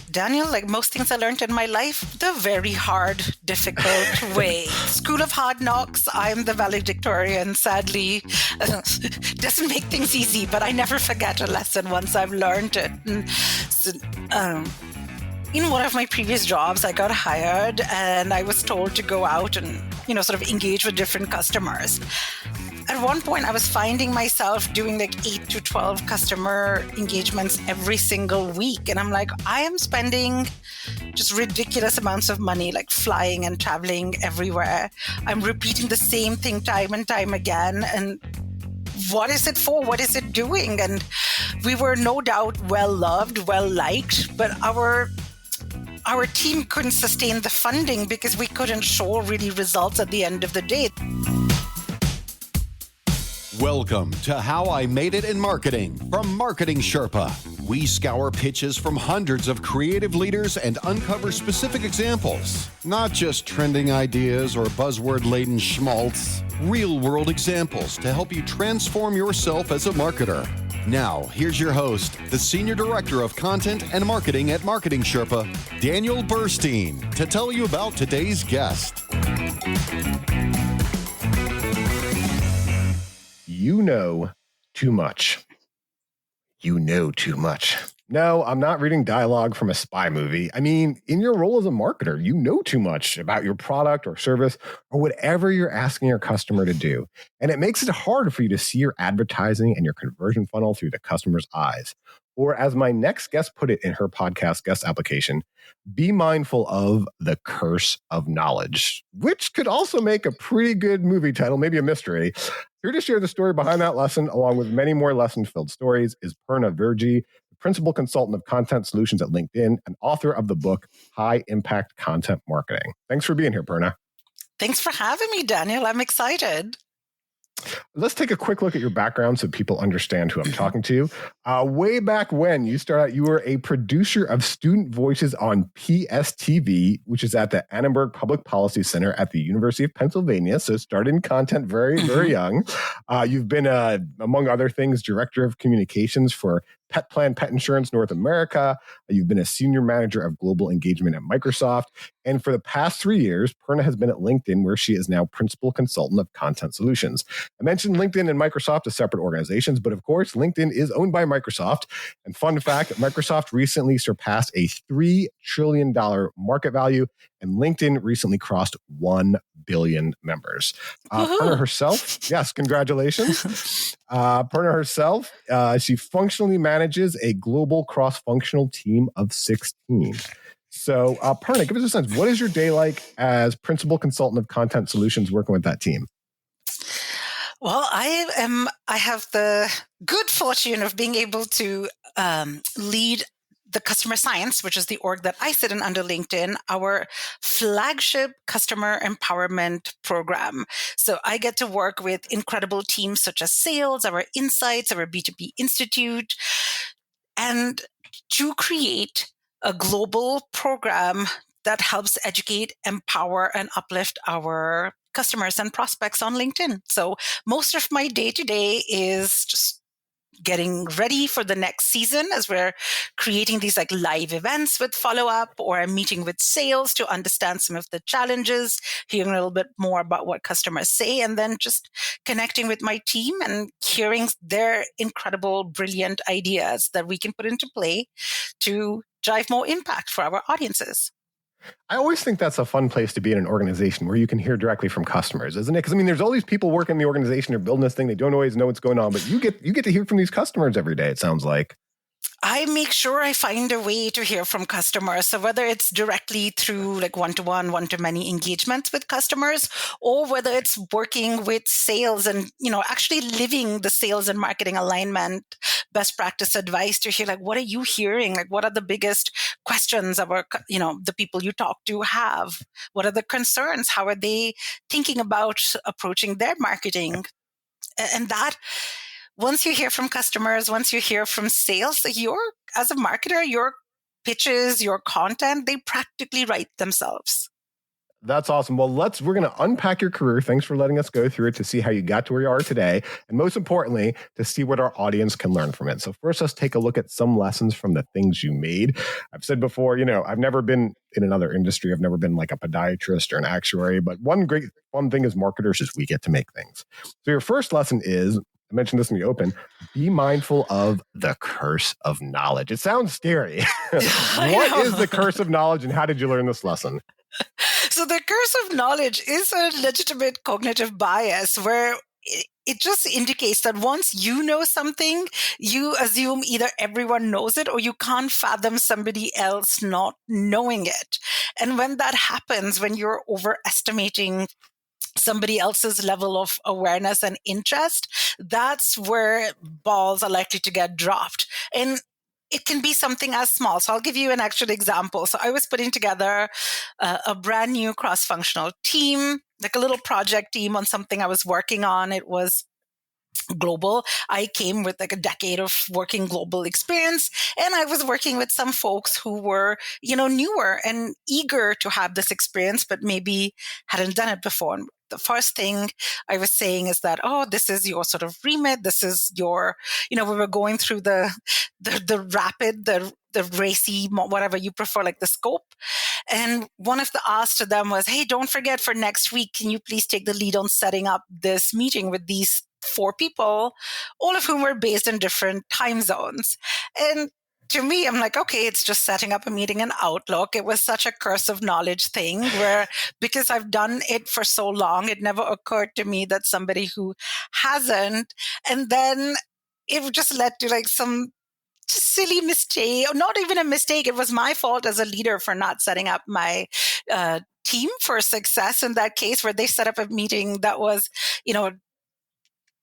Daniel, like most things I learned in my life, the very hard, difficult way. School of Hard Knocks, I'm the valedictorian, sadly. Doesn't make things easy, but I never forget a lesson once I've learned it. And so, in one of my previous jobs, I got hired and I was told to go out and, sort of engage with different customers. At one point, I was finding myself doing like 8 to 12 customer engagements every single week. And I'm like, I am spending just ridiculous amounts of money, like flying and traveling everywhere. I'm repeating the same thing time and time again. And what is it for? What is it doing? And we were no doubt well-loved, well-liked, but our team couldn't sustain the funding because we couldn't show really results at the end of the day. Welcome to How I Made It in Marketing from Marketing Sherpa. We scour pitches from hundreds of creative leaders and uncover specific examples. Not just trending ideas or buzzword-laden schmaltz. Real-world examples to help you transform yourself as a marketer. Now, here's your host, the Senior Director of Content and Marketing at Marketing Sherpa, Daniel Burstein, to tell you about today's guest. You know too much. You know too much. No, I'm not reading dialogue from a spy movie. I mean, in your role as a marketer, you know too much about your product or service or whatever you're asking your customer to do. And it makes it hard for you to see your advertising and your conversion funnel through the customer's eyes. Or as my next guest put it in her podcast guest application, be mindful of the curse of knowledge, which could also make a pretty good movie title, maybe a mystery. Here to share the story behind that lesson, along with many more lesson-filled stories, is Virji, the principal consultant of content solutions at LinkedIn and author of the book, High Impact Content Marketing. Thanks for being here, Purna. Thanks for having me, Daniel. I'm excited. Let's take a quick look at your background so people understand who I'm talking to. Way back when you started out, you were a producer of student voices on PSTV, which is at the Annenberg Public Policy Center at the University of Pennsylvania. So started in content very, very young. You've been, among other things, director of communications for Pet Plan Pet Insurance North America. You've been a senior manager of global engagement at Microsoft. And for the past 3 years, Purna has been at LinkedIn, where she is now principal consultant of content solutions. I mentioned LinkedIn and Microsoft as separate organizations, but of course, LinkedIn is owned by Microsoft. And fun fact, Microsoft recently surpassed a $3 trillion market value, and LinkedIn recently crossed 1 billion members. Purna herself, yes, congratulations. Purna herself, she functionally manages a global cross-functional team of 16. So, Purna, give us a sense. What is your day like as principal consultant of content solutions working with that team? Well, I have the good fortune of being able to lead the Customer Science, which is the org that I sit in under LinkedIn, our flagship customer empowerment program. So I get to work with incredible teams such as sales, our insights, our B2B Institute, and to create a global program that helps educate, empower, and uplift our customers and prospects on LinkedIn. So most of my day-to-day is just getting ready for the next season as we're creating these like live events with follow-up, or I'm meeting with sales to understand some of the challenges, hearing a little bit more about what customers say, and then just connecting with my team and hearing their incredible, brilliant ideas that we can put into play to drive more impact for our audiences. I always think that's a fun place to be in an organization where you can hear directly from customers, isn't it? Because I mean, there's all these people working in the organization, they're building this thing, they don't always know what's going on, but you get to hear from these customers every day, it sounds like. I make sure I find a way to hear from customers. So whether it's directly through like one-to-one, one-to-many engagements with customers, or whether it's working with sales and, actually living the sales and marketing alignment, best practice advice to hear, like, what are you hearing? Like, what are the biggest questions of the people you talk to have? What are the concerns? How are they thinking about approaching their marketing? And that, once you hear from customers, once you hear from sales, as a marketer, your pitches, your content, they practically write themselves. That's awesome. Well, we're going to unpack your career. Thanks for letting us go through it to see how you got to where you are today. And most importantly, to see what our audience can learn from it. So first, let's take a look at some lessons from the things you made. I've said before, I've never been in another industry. I've never been like a podiatrist or an actuary, but one great fun thing as marketers is we get to make things. So your first lesson is, I mentioned this in the open, be mindful of the curse of knowledge. It sounds scary. What is the curse of knowledge and how did you learn this lesson? So the curse of knowledge is a legitimate cognitive bias where it just indicates that once you know something, you assume either everyone knows it or you can't fathom somebody else not knowing it. And when that happens, when you're overestimating somebody else's level of awareness and interest, that's where balls are likely to get dropped. And it can be something as small. So I'll give you an actual example. So I was putting together a brand new cross-functional team, like a little project team on something I was working on. It was global. I came with like a decade of working global experience, and I was working with some folks who were, newer and eager to have this experience, but maybe hadn't done it before. And the first thing I was saying is that, this is your sort of remit. This is your, we were going through the rapid, the racy, whatever you prefer, like the scope. And one of the asks to them was, hey, don't forget for next week, can you please take the lead on setting up this meeting with these 4 people, all of whom were based in different time zones. And to me, I'm like, okay, it's just setting up a meeting in Outlook. It was such a curse of knowledge thing where, because I've done it for so long, it never occurred to me that somebody who hasn't, and then it just led to like some silly mistake, or not even a mistake. It was my fault as a leader for not setting up my team for success in that case, where they set up a meeting that was,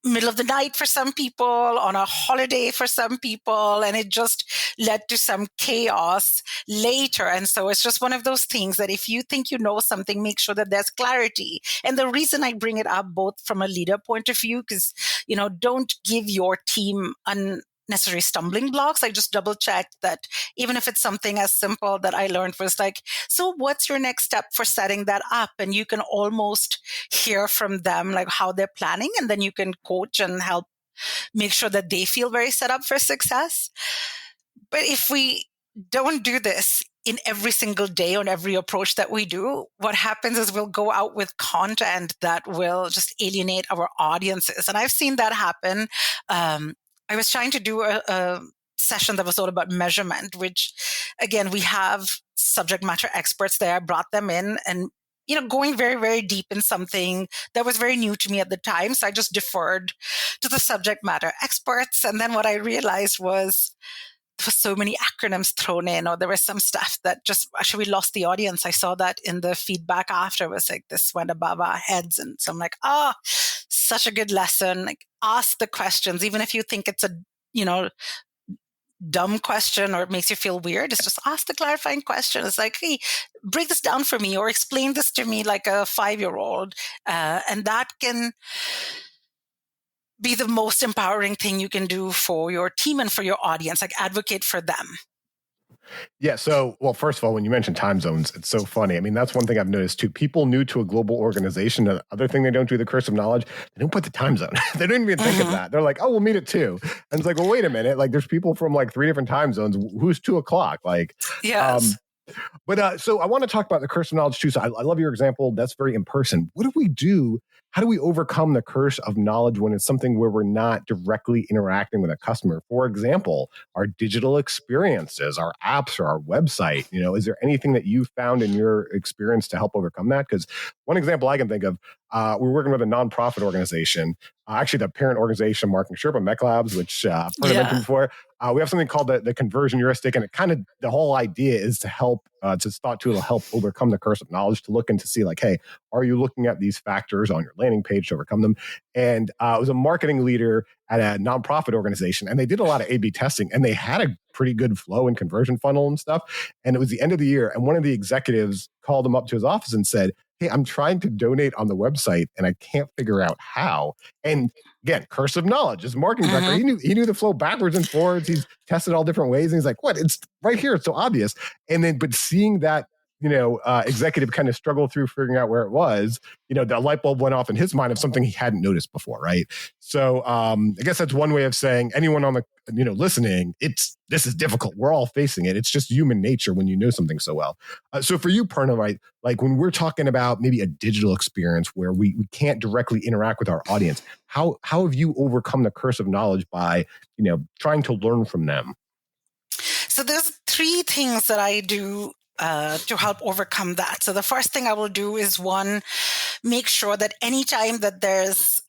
middle of the night for some people, on a holiday for some people, and it just led to some chaos later. And so it's just one of those things that if you think you know something, make sure that there's clarity. And the reason I bring it up both from a leader point of view, because, don't give your team unnecessary stumbling blocks. I just double checked that even if it's something as simple that I learned was like, so what's your next step for setting that up? And you can almost hear from them like how they're planning, and then you can coach and help make sure that they feel very set up for success. But if we don't do this in every single day on every approach that we do, what happens is we'll go out with content that will just alienate our audiences. And I've seen that happen. I was trying to do a session that was all about measurement, which, again, we have subject matter experts there. I brought them in and, going very, very deep in something that was very new to me at the time. So I just deferred to the subject matter experts. And then what I realized was there were so many acronyms thrown in, or there was some stuff that just actually we lost the audience. I saw that in the feedback after. It was like, this went above our heads. And so I'm like, such a good lesson. Like, ask the questions, even if you think it's a, dumb question or it makes you feel weird. It's just ask the clarifying question. It's like, hey, break this down for me or explain this to me like a 5-year-old. And that can be the most empowering thing you can do for your team and for your audience, like advocate for them. Yeah. So, well, first of all, when you mention time zones, it's so funny. I mean, that's one thing I've noticed too. People new to a global organization, the other thing they don't do, the curse of knowledge, they don't put the time zone. They don't even think of that. They're like, we'll meet at 2. And it's like, well, wait a minute. Like there's people from like 3 different time zones. Who's 2:00? Like, yes. But so I want to talk about the curse of knowledge too. So I love your example. That's very in person. What do we do? How do we overcome the curse of knowledge when it's something where we're not directly interacting with a customer? For example, our digital experiences, our apps, or our website. Is there anything that you found in your experience to help overcome that? Because one example I can think of, we're working with a nonprofit organization, actually the parent organization, Marketing Sherpa, Mech Labs, which I've heard of mentioned before. We have something called the conversion heuristic, and it kind of, the whole idea is to help, it's thought to help overcome the curse of knowledge, to look and to see like, hey, are you looking at these factors on your landing page to overcome them? And it was a marketing leader at a nonprofit organization, and they did a lot of A/B testing, and they had a pretty good flow and conversion funnel and stuff. And it was the end of the year, and one of the executives called him up to his office and said, hey, I'm trying to donate on the website and I can't figure out how. And again, curse of knowledge. As a marketing director, he knew the flow backwards and forwards. He's tested all different ways. And he's like, what? It's right here. It's so obvious. And then, but seeing that executive kind of struggled through figuring out where it was, the light bulb went off in his mind of something he hadn't noticed before, right? So I guess that's one way of saying anyone on the listening, this is difficult. We're all facing it. It's just human nature when you know something so well. So for you, Perna, right, like when we're talking about maybe a digital experience where we can't directly interact with our audience, how have you overcome the curse of knowledge by trying to learn from them? So there's 3 things that I do to help overcome that. So the first thing I will do is, one, make sure that anytime that there's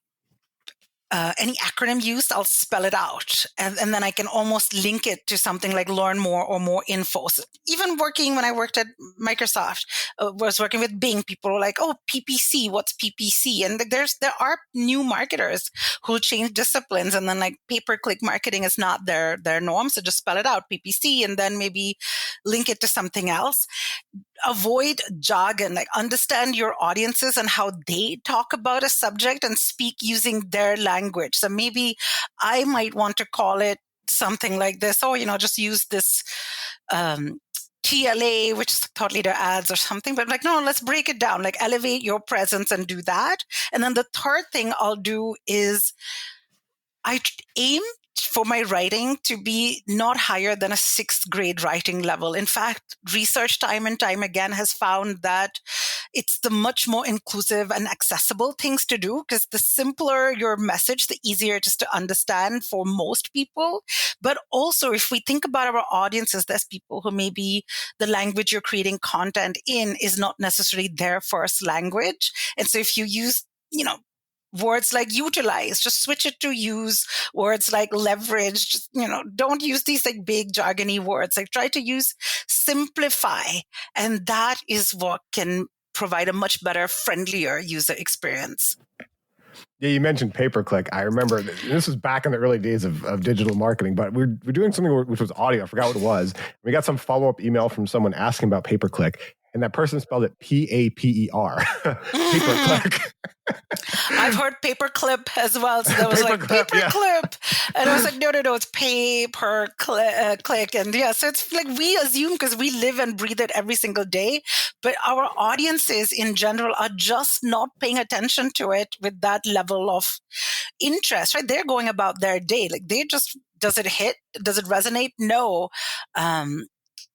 any acronym used, I'll spell it out. And then I can almost link it to something like Learn More or More Info. So even when I worked at Microsoft, was working with Bing, people were like, oh, PPC, what's PPC? And there are new marketers who change disciplines, and then like pay-per-click marketing is not their norm. So just spell it out, PPC, and then maybe link it to something else. Avoid jargon, like understand your audiences and how they talk about a subject and speak using their language. So maybe I might want to call it something like this, or, just use this TLA, which is thought leader ads or something, but like, no, let's break it down, like elevate your presence and do that. And then the third thing I'll do is I aim for my writing to be not higher than a 6th grade writing level. In fact, research time and time again has found that it's the much more inclusive and accessible things to do, because the simpler your message, the easier it is to understand for most people. But also, if we think about our audiences, there's people who maybe the language you're creating content in is not necessarily their first language. And so if you use, words like utilize, just switch it to use words like leverage. Just, don't use these like big jargony words. Like try to simplify. And that is what can provide a much better, friendlier user experience. Yeah, you mentioned pay-per-click. I remember this was back in the early days of digital marketing, but we're doing something which was audio. I forgot what it was. We got some follow-up email from someone asking about pay-per-click, and that person spelled it Paper. Pay-per-click. I've heard paperclip as well. So that was paperclip. Yeah. And I was like, no, it's pay-per-click. And yeah, so it's like we assume because we live and breathe it every single day, but our audiences in general are just not paying attention to it with that level of interest, right? They're going about their day. Like does it hit? Does it resonate? No.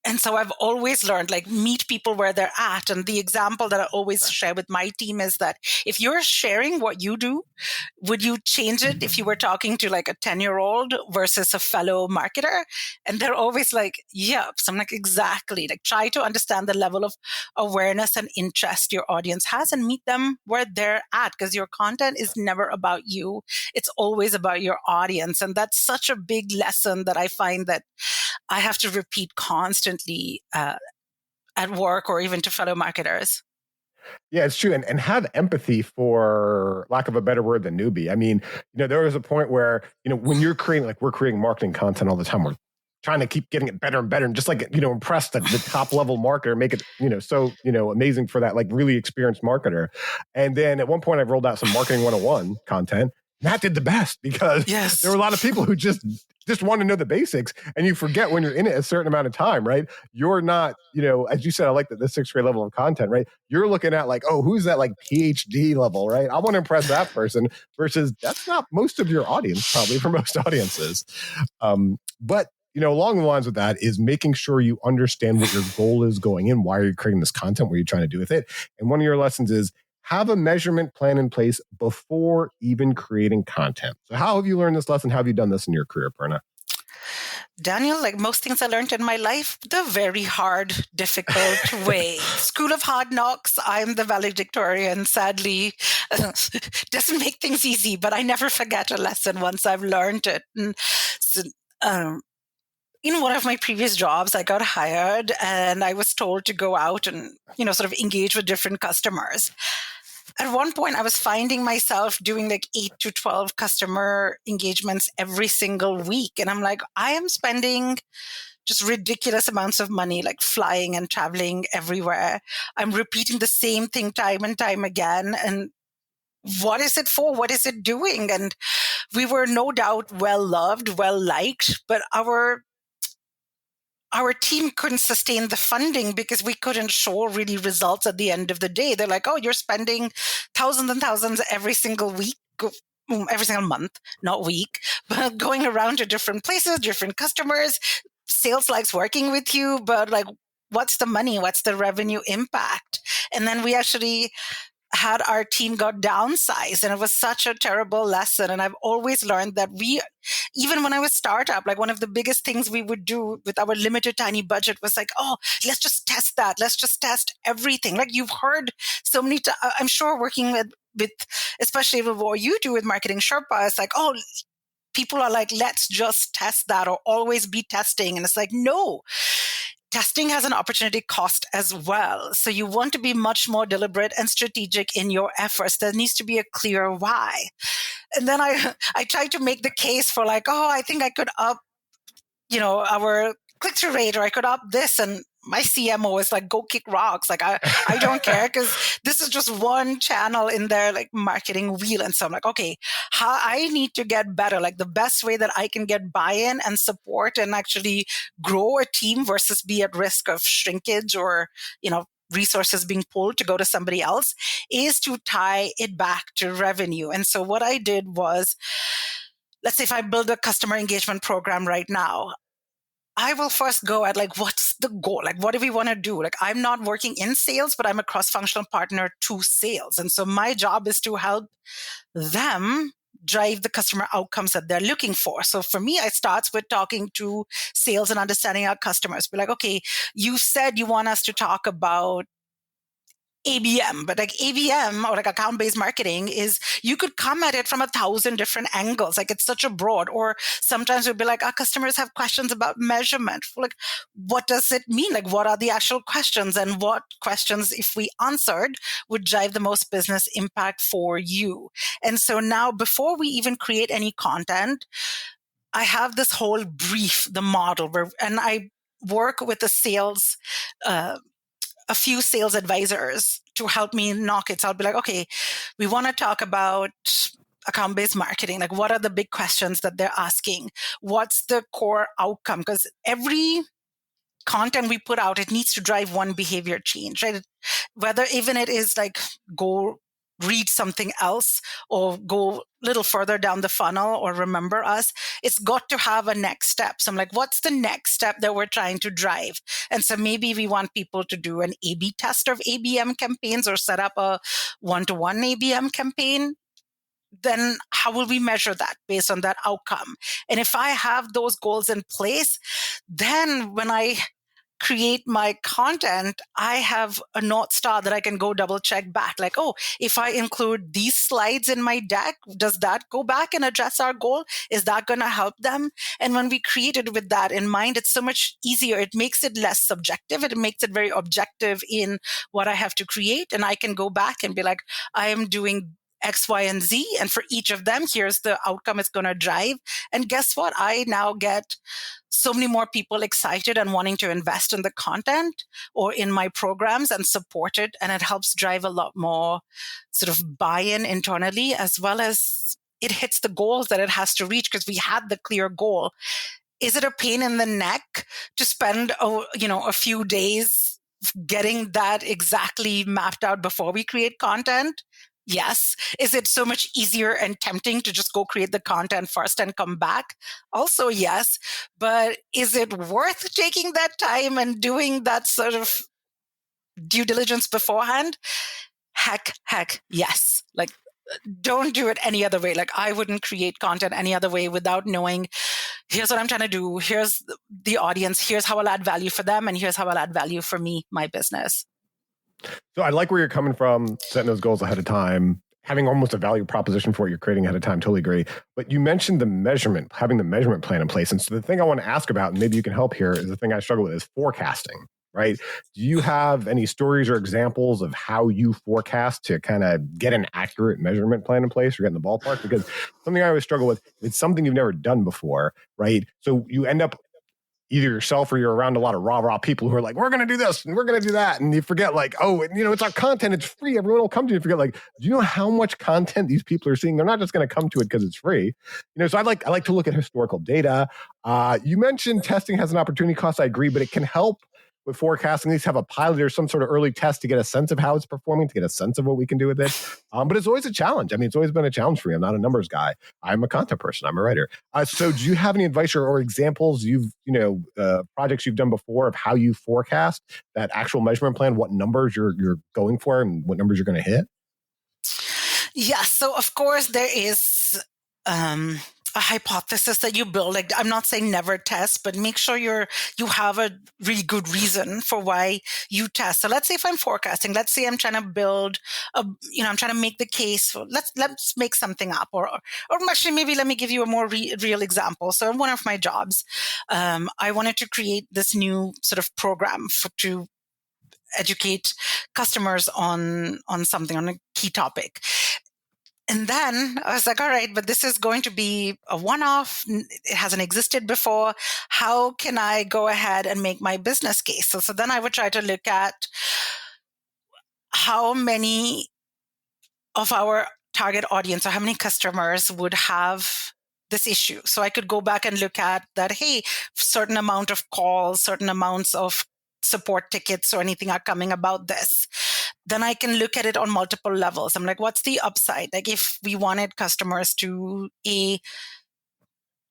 And so I've always learned, like, meet people where they're at. And the example that I always share with my team is that if you're sharing what you do, would you change it if you were talking to like a 10-year-old versus a fellow marketer? And they're always like, yep. So I'm like, exactly. Like, try to understand the level of awareness and interest your audience has and meet them where they're at, because your content is never about you. It's always about your audience. And that's such a big lesson that I find that I have to repeat constantly at work or even to fellow marketers. Yeah, it's true. And have empathy for lack of a better word than newbie. I mean, there was a point where, when you're creating, like we're creating marketing content all the time, we're trying to keep getting it better and better and just like, impress the top level marketer, make it, so, amazing for that, like really experienced marketer. And then at one point I rolled out some marketing 101 content. That did the best because there were a lot of people who just want to know the basics, and you forget when you're in it a certain amount of time, right? You're not, as you said, I like the 6th grade level of content, right? You're looking at like, oh, who's that like PhD level, right? I want to impress that person versus that's not most of your audience, probably for most audiences. But along the lines of that is making sure you understand what your goal is going in. Why are you creating this content? What are you trying to do with it? And one of your lessons is have a measurement plan in place before even creating content. So how have you learned this lesson? How have you done this in your career, Perna? Daniel, like most things I learned in my life, the very hard, difficult way. School of Hard Knocks, I'm the valedictorian, sadly. Doesn't make things easy, but I never forget a lesson once I've learned it. And so, in one of my previous jobs, I got hired and I was told to go out and, sort of engage with different customers. At one point, I was finding myself doing like 8 to 12 customer engagements every single week. And I'm like, I am spending just ridiculous amounts of money, like flying and traveling everywhere. I'm repeating the same thing time and time again. And what is it for? What is it doing? And we were no doubt well loved, well liked, but our our team couldn't sustain the funding because we couldn't show really results at the end of the day. They're like, oh, you're spending thousands and thousands every single week, every single month, not week, but going around to different places, different customers. Sales likes working with you, but like, what's the money? What's the revenue impact? And then we actually had our team got downsized, and it was such a terrible lesson. And I've always learned that even when I was startup, like one of the biggest things we would do with our limited tiny budget was like, oh, let's just test that. Let's just test everything. Like you've heard so many, I'm sure working with, especially with what you do with Marketing Sherpa, it's like, oh, people are like, let's just test that or always be testing. And it's like, no, testing has an opportunity cost as well. So you want to be much more deliberate and strategic in your efforts. There needs to be a clear why. And then I try to make the case for like, oh, I think I could up, our click-through rate, or I could up this. And my CMO is like, go kick rocks. Like, I don't care, because this is just one channel in their like marketing wheel. And so I'm like, okay, how I need to get better. Like the best way that I can get buy-in and support and actually grow a team versus be at risk of shrinkage or, resources being pulled to go to somebody else, is to tie it back to revenue. And so what I did was, let's say if I build a customer engagement program right now, I will first go at like, what's the goal? Like, what do we want to do? Like, I'm not working in sales, but I'm a cross-functional partner to sales. And so my job is to help them drive the customer outcomes that they're looking for. So for me, it starts with talking to sales and understanding our customers. Be like, okay, you said you want us to talk about ABM, but like ABM or like account-based marketing is, you could come at it from 1,000 different angles. Like it's such a broad, or sometimes we'd be like, our customers have questions about measurement. Like, what does it mean? Like, what are the actual questions, and what questions, if we answered, would drive the most business impact for you? And so now, before we even create any content, I have this whole brief, the model and I work with the sales, a few sales advisors to help me knock it. So I'll be like, okay, we want to talk about account-based marketing. Like, what are the big questions that they're asking? What's the core outcome? Because every content we put out, it needs to drive one behavior change, right? Whether even it is like, go read something else or go a little further down the funnel or remember us, it's got to have a next step. So I'm like, what's the next step that we're trying to drive? And so maybe we want people to do an A/B test of ABM campaigns or set up a one-to-one ABM campaign. Then how will we measure that based on that outcome? And if I have those goals in place, then when I create my content, I have a North Star that I can go double check back. Like, oh, if I include these slides in my deck, does that go back and address our goal? Is that going to help them? And when we create it with that in mind, it's so much easier. It makes it less subjective. It makes it very objective in what I have to create. And I can go back and be like, I am doing X, Y, and Z. And for each of them, here's the outcome it's going to drive. And guess what? I now get so many more people excited and wanting to invest in the content or in my programs and support it. And it helps drive a lot more sort of buy-in internally, as well as it hits the goals that it has to reach, because we had the clear goal. Is it a pain in the neck to spend, a few days getting that exactly mapped out before we create content? Yes. Is it so much easier and tempting to just go create the content first and come back? Also, yes. But is it worth taking that time and doing that sort of due diligence beforehand? Heck, yes. Like, don't do it any other way. Like, I wouldn't create content any other way without knowing, here's what I'm trying to do. Here's the audience. Here's how I'll add value for them. And here's how I'll add value for me, my business. So I like where you're coming from, setting those goals ahead of time, having almost a value proposition for what you're creating ahead of time. Totally agree. But you mentioned the measurement, having the measurement plan in place. And so the thing I want to ask about, and maybe you can help here, is the thing I struggle with, is forecasting, right? Do you have any stories or examples of how you forecast to kind of get an accurate measurement plan in place or get in the ballpark? Because something I always struggle with, it's something you've never done before, right? So you end up either yourself or you're around a lot of rah people who are like, we're going to do this and we're going to do that. And you forget like, oh, and, it's our content. It's free. Everyone will come to you. Forget like, do you know how much content these people are seeing? They're not just going to come to it because it's free. So I like to look at historical data. You mentioned testing has an opportunity cost. I agree, but it can help with forecasting. At least have a pilot or some sort of early test to get a sense of how it's performing, to get a sense of what we can do with it. But it's always a challenge. I mean, it's always been a challenge for me. I'm not a numbers guy. I'm a content person. I'm a writer. So do you have any advice or examples projects you've done before of how you forecast that actual measurement plan, what numbers you're going for and what numbers you're going to hit? Yeah. So of course there is a hypothesis that you build. Like, I'm not saying never test, but make sure you have a really good reason for why you test. So let's say if I'm forecasting, let's say I'm trying to build I'm trying to make the case for, let's make something up, or actually maybe let me give you a more real example. So in one of my jobs, I wanted to create this new sort of program to educate customers on something, on a key topic. And then I was like, all right, but this is going to be a one-off. It hasn't existed before. How can I go ahead and make my business case? So then I would try to look at how many of our target audience or how many customers would have this issue. So I could go back and look at that, hey, certain amount of calls, certain amounts of support tickets or anything are coming about this. Then I can look at it on multiple levels. I'm like, what's the upside? Like if we wanted customers to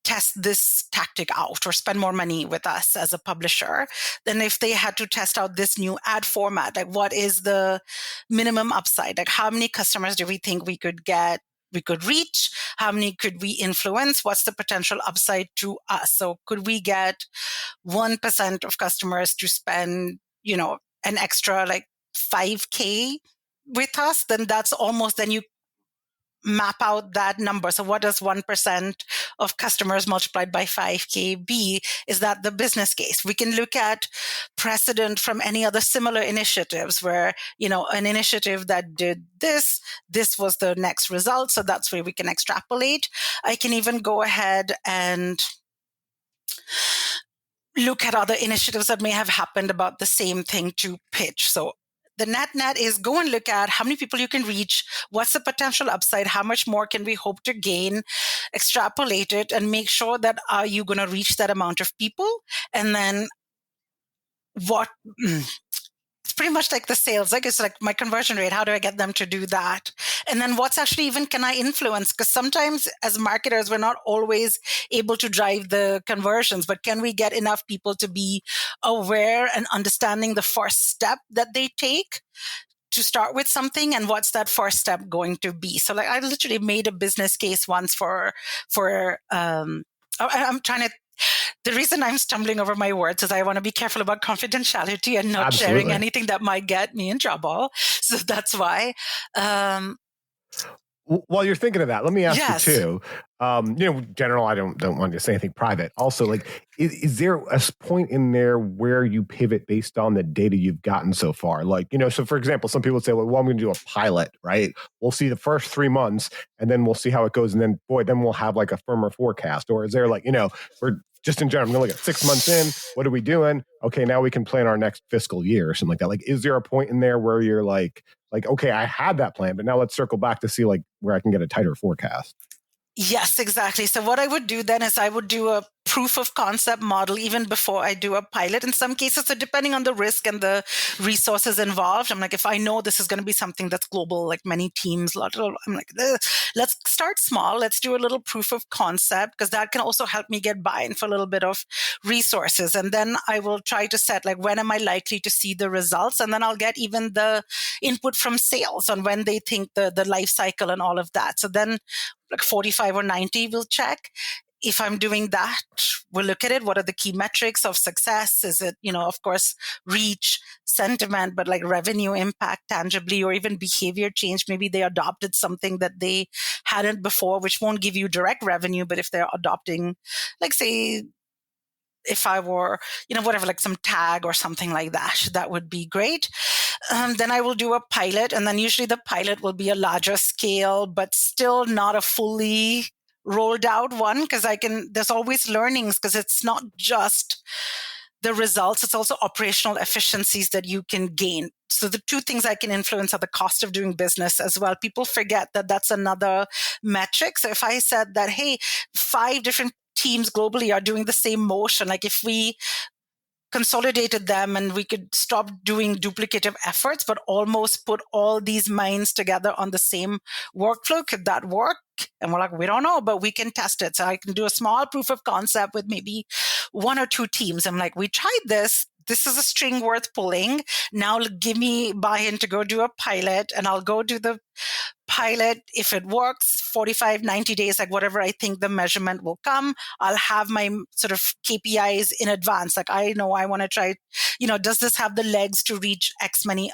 test this tactic out or spend more money with us as a publisher, then if they had to test out this new ad format, like what is the minimum upside? Like how many customers do we think we could reach? How many could we influence? What's the potential upside to us? So could we get 1% of customers to spend, an extra like $5,000 with us? Then that's almost, then you map out that number. So what does 1% of customers multiplied by $5,000 be? Is that the business case? We can look at precedent from any other similar initiatives where, an initiative that did this was the next result. So that's where we can extrapolate. I can even go ahead and look at other initiatives that may have happened about the same thing to pitch. So the net is go and look at how many people you can reach, what's the potential upside, how much more can we hope to gain, extrapolate it, and make sure that are you going to reach that amount of people? And then it's pretty much like the sales, like it's like my conversion rate, how do I get them to do that? And then what's actually even can I influence? Because sometimes as marketers, we're not always able to drive the conversions, but can we get enough people to be aware and understanding the first step that they take to start with something, and what's that first step going to be? So like I literally made a business case once I'm trying to, the reason I'm stumbling over my words is I want to be careful about confidentiality and not Absolutely. sharing anything that might get me in trouble. So that's why. While you're thinking of that, let me ask Yes. you too. General, I don't want to say anything private. Also, like, is there a point in there where you pivot based on the data you've gotten so far? Like, so for example, some people say, well, I'm going to do a pilot, right? We'll see the first 3 months and then we'll see how it goes. And then, then we'll have like a firmer forecast. Or is there like, we're just in general, I'm going to look at 6 months in, what are we doing? Okay, now we can plan our next fiscal year or something like that. Like, is there a point in there where you're like, okay, I had that plan, but now let's circle back to see like where I can get a tighter forecast? Yes, exactly. So what I would do then is I would do a proof of concept model even before I do a pilot in some cases. So depending on the risk and the resources involved, I'm like, if I know this is going to be something that's global, like many teams, I'm like, let's start small. Let's do a little proof of concept because that can also help me get buy-in for a little bit of resources. And then I will try to set like, when am I likely to see the results? And then I'll get even the input from sales on when they think the life cycle and all of that. So then like 45 or 90 we'll check. If I'm doing that, we'll look at it. What are the key metrics of success? Is it, of course, reach, sentiment, but like revenue impact tangibly, or even behavior change? Maybe they adopted something that they hadn't before, which won't give you direct revenue. But if they're adopting, like say, if I were, whatever, like some tag or something like that, that would be great. Then I will do a pilot. And then usually the pilot will be a larger scale, but still not a fully rolled out one because there's always learnings because it's not just the results, it's also operational efficiencies that you can gain. So the two things I can influence are the cost of doing business as well. People forget that that's another metric. So if I said that, hey, 5 different teams globally are doing the same motion, like if we consolidated them and we could stop doing duplicative efforts, but almost put all these minds together on the same workflow, could that work? And we're like, we don't know, but we can test it. So I can do a small proof of concept with maybe 1 or 2 teams. I'm like, we tried this. This is a string worth pulling. Now give me buy-in to go do a pilot, and I'll go do the pilot. If it works, 45, 90 days, like whatever I think the measurement will come, I'll have my sort of KPIs in advance. Like I know I want to try, does this have the legs to reach X many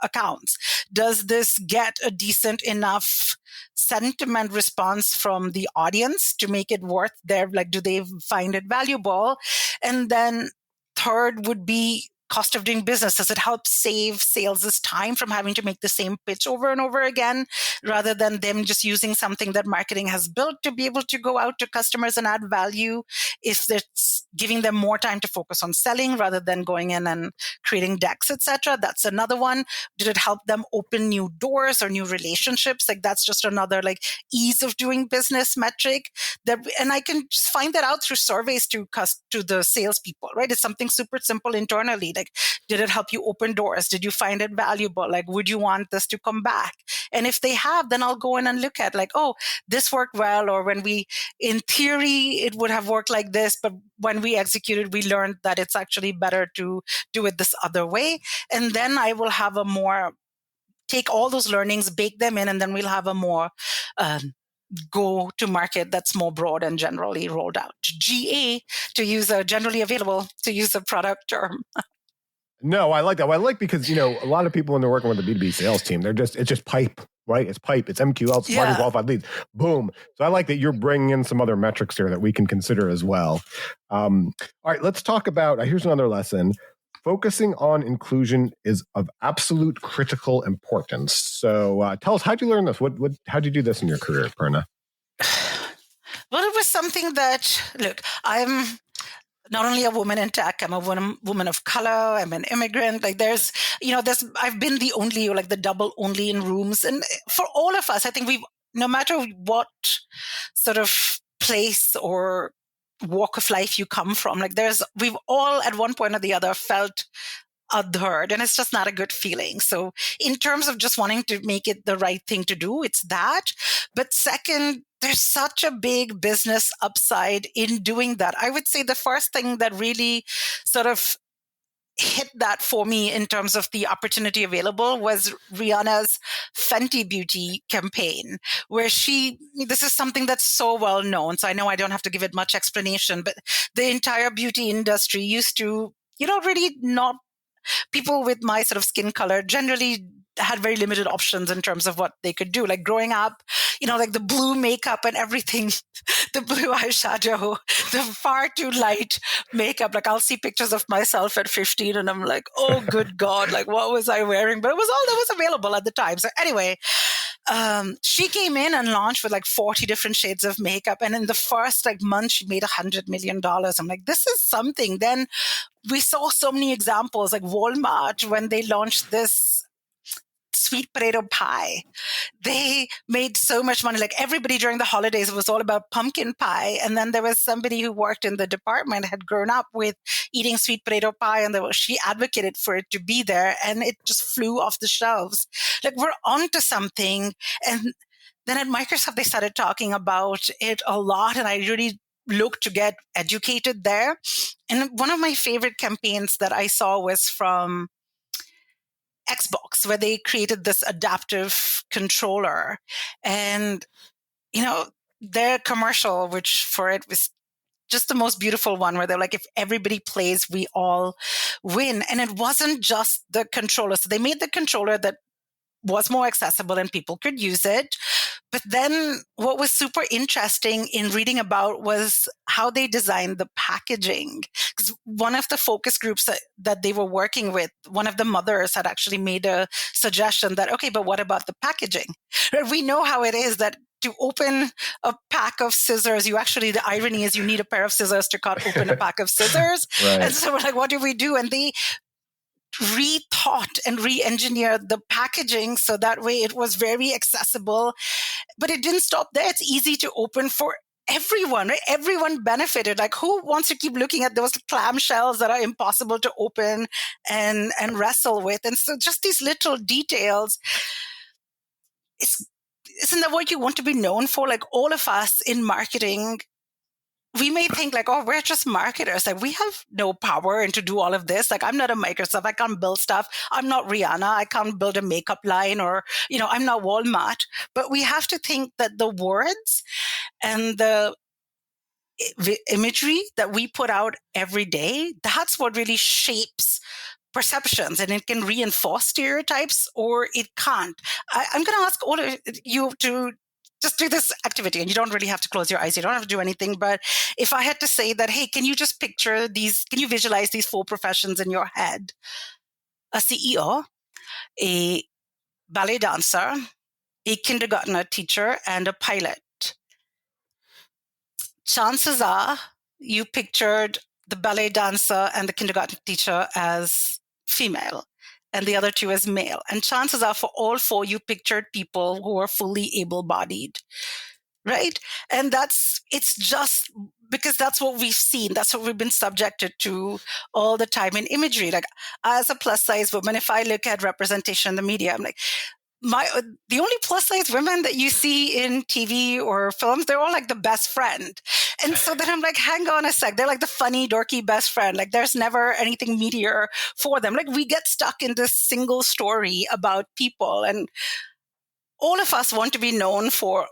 accounts? Does this get a decent enough sentiment response from the audience to make it worth their, like, do they find it valuable? And then third would be cost of doing business. Does it help save sales' time from having to make the same pitch over and over again, rather than them just using something that marketing has built to be able to go out to customers and add value? If it's giving them more time to focus on selling rather than going in and creating decks, etc. That's another one. Did it help them open new doors or new relationships? Like that's just another like ease of doing business metric and I can just find that out through surveys to the salespeople, right? It's something super simple internally. Like, did it help you open doors? Did you find it valuable? Like, would you want this to come back? And if they have, then I'll go in and look at like, oh, this worked well. Or in theory, it would have worked like this, but when we executed, we learned that it's actually better to do it this other way. And then I will have take all those learnings, bake them in, and then we'll have a more go to market that's more broad and generally rolled out. GA, to use generally available, to use a product term. No, I like that. Well, I like because, a lot of people when they're working with the B2B sales team, it's just pipe, right? It's pipe, it's MQL, it's marketing qualified leads. Boom. So I like that you're bringing in some other metrics here that we can consider as well. All right, let's talk about, here's another lesson. Focusing on inclusion is of absolute critical importance. So tell us, how'd you learn this? How'd you do this in your career, Purna? Well, it was something that, look, I'm not only a woman in tech, I'm a woman of color, I'm an immigrant. Like I've been the only, or like the double only in rooms. And for all of us, I think no matter what sort of place or walk of life you come from, like we've all at one point or the other felt othered, and it's just not a good feeling. So in terms of just wanting to make it the right thing to do, it's that. But second, there's such a big business upside in doing that. I would say the first thing that really sort of hit that for me in terms of the opportunity available was Rihanna's Fenty Beauty campaign, where this is something that's so well known. So I know I don't have to give it much explanation, but the entire beauty industry used to, really not, people with my sort of skin color generally had very limited options in terms of what they could do. Like growing up, like the blue makeup and everything, the blue eyeshadow, the far too light makeup. Like I'll see pictures of myself at 15 and I'm like, oh, good God, like what was I wearing? But it was all that was available at the time. So anyway, she came in and launched with like 40 different shades of makeup. And in the first month, she made $100 million. I'm like, this is something. Then we saw so many examples, like Walmart, when they launched this sweet potato pie. They made so much money. Like everybody during the holidays, it was all about pumpkin pie. And then there was somebody who worked in the department, had grown up with eating sweet potato pie, and she advocated for it to be there, and it just flew off the shelves. Like we're onto something. And then at Microsoft, they started talking about it a lot, and I really looked to get educated there. And one of my favorite campaigns that I saw was from Xbox, where they created this adaptive controller. And, their commercial, which for it was just the most beautiful one, where they're like, if everybody plays, we all win. And it wasn't just the controller. So they made the controller that was more accessible and people could use it. But then what was super interesting in reading about was how they designed the packaging. Because one of the focus groups that they were working with, one of the mothers had actually made a suggestion that, okay, but what about the packaging? We know how it is that to open a pack of scissors, the irony is you need a pair of scissors to cut open a pack of scissors. Right. And so we're like, what do we do? And they rethought and re-engineered the packaging so that way it was very accessible. But it didn't stop there. It's easy to open for everyone, right? Everyone benefited. Like, who wants to keep looking at those clamshells that are impossible to open and wrestle with? And so just these little details, isn't that what you want to be known for? Like, all of us in marketing, we may think like, oh, we're just marketers. Like, we have no power and to do all of this. Like, I'm not a Microsoft. I can't build stuff. I'm not Rihanna. I can't build a makeup line, or, I'm not Walmart. But we have to think that the words and the imagery that we put out every day, that's what really shapes perceptions, and it can reinforce stereotypes or it can't. I'm going to ask all of you to just do this activity, and you don't really have to close your eyes. You don't have to do anything. But if I had to say that, hey, can you just picture these, can you visualize these 4 professions in your head? A CEO, a ballet dancer, a kindergarten teacher, and a pilot. Chances are you pictured the ballet dancer and the kindergarten teacher as female and the other 2 as male. And chances are for all 4, you pictured people who are fully able-bodied, right? And it's just because that's what we've seen. That's what we've been subjected to all the time in imagery. Like, as a plus-size woman, if I look at representation in the media, I'm like, the only plus size women that you see in TV or films, they're all like the best friend. And so then I'm like, hang on a sec. They're like the funny, dorky best friend. Like, there's never anything meatier for them. Like, we get stuck in this single story about people, and all of us want to be known for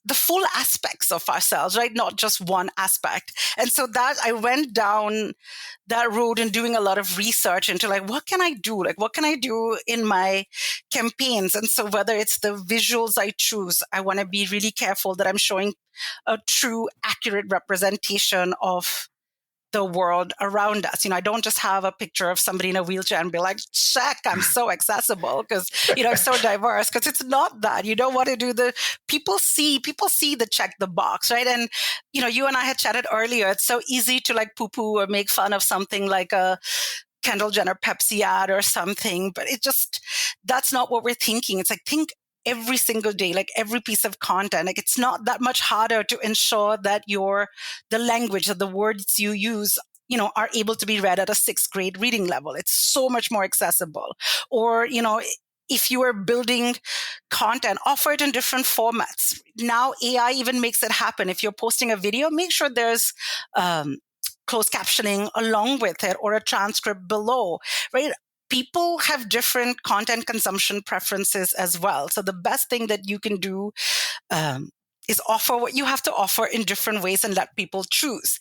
the full aspects of ourselves, right? Not just one aspect. And so that I went down that road and doing a lot of research into like, what can I do? Like, what can I do in my campaigns? And so whether it's the visuals I choose, I want to be really careful that I'm showing a true, accurate representation of the world around us. I don't just have a picture of somebody in a wheelchair and be like, check, I'm so accessible because, I'm so diverse, because it's not that. You don't want to do people see the check the box, right? And, you and I had chatted earlier, it's so easy to like poo-poo or make fun of something like a Kendall Jenner Pepsi ad or something, but that's not what we're thinking. It's like, think every single day, like every piece of content. Like, it's not that much harder to ensure that the language or the words you use, are able to be read at a 6th grade reading level. It's so much more accessible. Or, if you are building content, offer it in different formats. Now, AI even makes it happen. If you're posting a video, make sure there's closed captioning along with it or a transcript below, right? People have different content consumption preferences as well. So the best thing that you can do is offer what you have to offer in different ways and let people choose.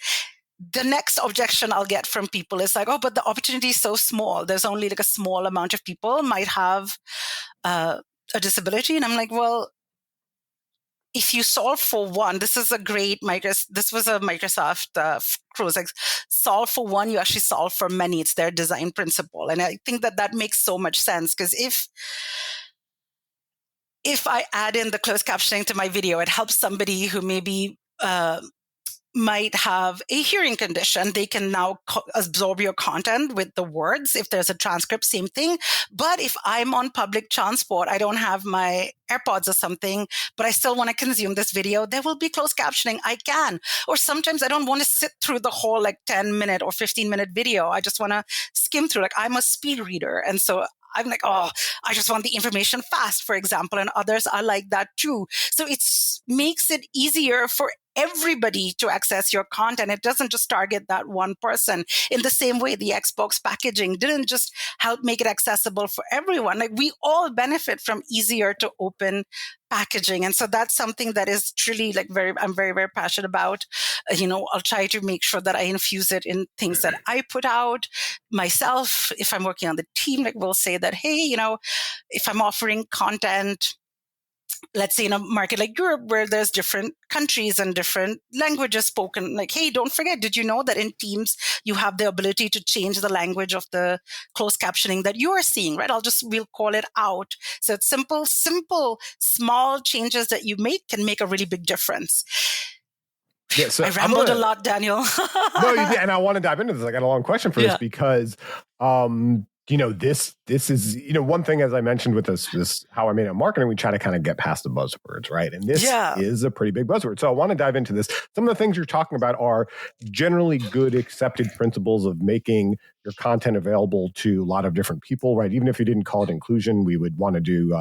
The next objection I'll get from people is like, oh, but the opportunity is so small. There's only like a small amount of people might have a disability. And I'm like, well, if you solve for one, this was a Microsoft cruise, like solve for one, you actually solve for many. It's their design principle. And I think that makes so much sense, because if I add in the closed captioning to my video, it helps somebody who maybe might have a hearing condition. They can now absorb your content with the words. If there's a transcript, same thing. But if I'm on public transport, I don't have my AirPods or something, but I still want to consume this video, there will be closed captioning. I can. Or sometimes I don't want to sit through the whole 10-minute or 15-minute video. I just want to skim through. I'm a speed reader. And so I'm like, oh, I just want the information fast, for example. And others are like that too. So it makes it easier for everybody to access your content. It doesn't just target that one person. In the same way, the Xbox packaging didn't just help make it accessible for everyone. We all benefit from easier to open packaging. And so that's something that is truly I'm very, very passionate about. I'll try to make sure that I infuse it in things that I put out myself. If I'm working on the team, we'll say that, hey, if I'm offering content, let's say in a market like Europe where there's different countries and different languages spoken, like, hey, don't forget, did you know that in Teams you have the ability to change the language of the closed captioning that you are seeing, right? We'll call it out. So it's simple, small changes that you make can make a really big difference. Yeah, so I rambled a lot, Daniel. No, you did, and I want to dive into this. I got a long question for this because, this is one thing, as I mentioned with this how I made it marketing, we try to kind of get past the buzzwords, right? And this is a pretty big buzzword. So I want to dive into this. Some of the things you're talking about are generally good accepted principles of making your content available to a lot of different people, right? Even if you didn't call it inclusion, we would want to do,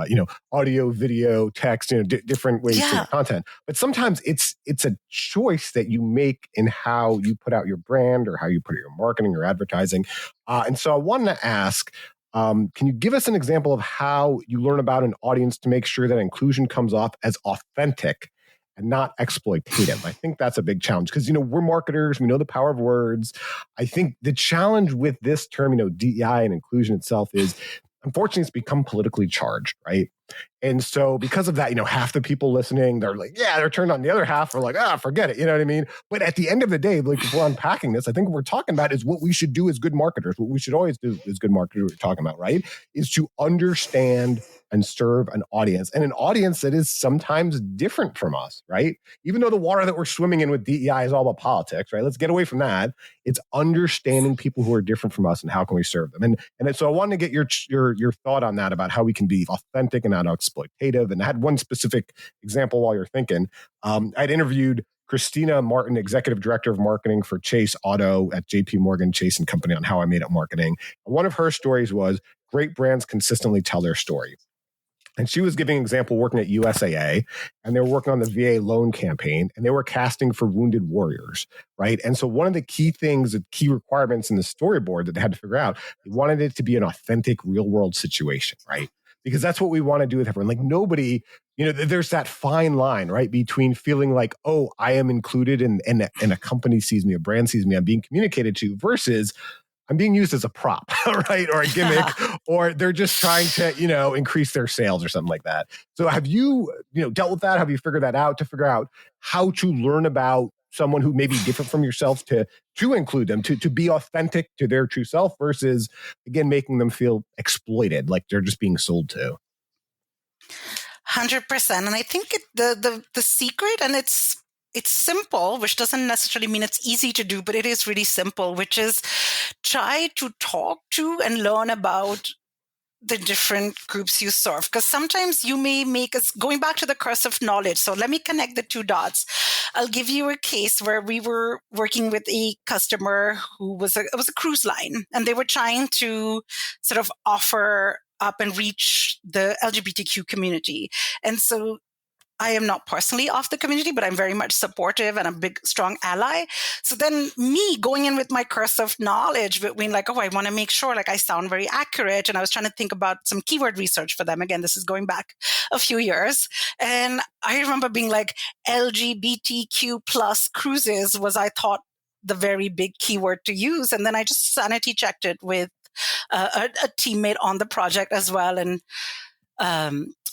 audio, video, text, different ways to make content. But sometimes it's a choice that you make in how you put out your brand or how you put out your marketing or advertising. And so I wanted to ask, can you give us an example of how you learn about an audience to make sure that inclusion comes off as authentic and not exploitative? I think that's a big challenge because, we're marketers. We know the power of words. I think the challenge with this term, DEI and inclusion itself is, unfortunately, it's become politically charged, right? And so because of that, half the people listening, they're like, yeah, they're turned on. The other half are like, forget it. You know what I mean? But at the end of the day, like, if we're unpacking this, I think what we're talking about is what we should do as good marketers. What we should always do as good marketers, we're talking about, right? Is to understand and serve an audience, and an audience that is sometimes different from us, right? Even though the water that we're swimming in with DEI is all about politics, right? Let's get away from that. It's understanding people who are different from us and how can we serve them. And so I wanted to get your thought on that, about how we can be authentic and not exploitative. And I had one specific example while you're thinking. I'd interviewed Christina Martin, Executive Director of Marketing for Chase Auto at JP Morgan Chase & Company, on how I made it marketing. And one of her stories was, great brands consistently tell their story. And she was giving an example working at USAA, and they were working on the VA loan campaign, and they were casting for wounded warriors, right? And so one of the key things, the key requirements in the storyboard that they had to figure out, they wanted it to be an authentic real world situation, right? Because that's what we want to do with everyone. Like, nobody, there's that fine line, right? Between feeling like, oh, I am included and a company sees me, a brand sees me, I'm being communicated to, versus I'm being used as a prop, right? Or a gimmick, or they're just trying to, increase their sales or something like that. So have you, dealt with that? Have you figured that out, to figure out how to learn about someone who may be different from yourself to include them, to be authentic to their true self, versus, again, making them feel exploited, like they're just being sold to? 100%. And I think the secret, and it's simple, which doesn't necessarily mean it's easy to do, but it is really simple, which is try to talk to and learn about the different groups you serve. Because sometimes you may make us, going back to the curse of knowledge. So let me connect the two dots. I'll give you a case where we were working with a customer who was it was a cruise line, and they were trying to sort of offer up and reach the LGBTQ community. And so I am not personally of the community, but I'm very much supportive and a big, strong ally. So then me going in with my curse of knowledge between like, oh, I want to make sure like I sound very accurate. And I was trying to think about some keyword research for them. Again, this is going back a few years. And I remember being like, LGBTQ plus cruises was, I thought, the very big keyword to use. And then I just sanity checked it with a teammate on the project as well. And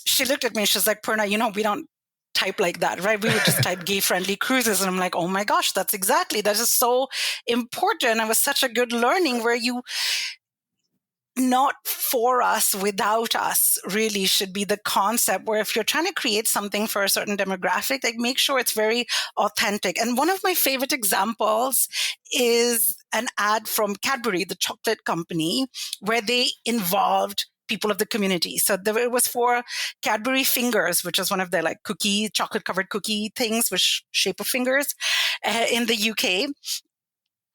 she looked at me and she's like, Purna, we don't type like that, right? We would just type gay-friendly cruises. And I'm like, oh my gosh, that is so important. It was such a good learning where you, not for us, without us, really should be the concept, where if you're trying to create something for a certain demographic, like, make sure it's very authentic. And one of my favorite examples is an ad from Cadbury, the chocolate company, where they involved people of the community. So it was for Cadbury Fingers, which is one of their like chocolate covered cookie things with shape of fingers in the UK.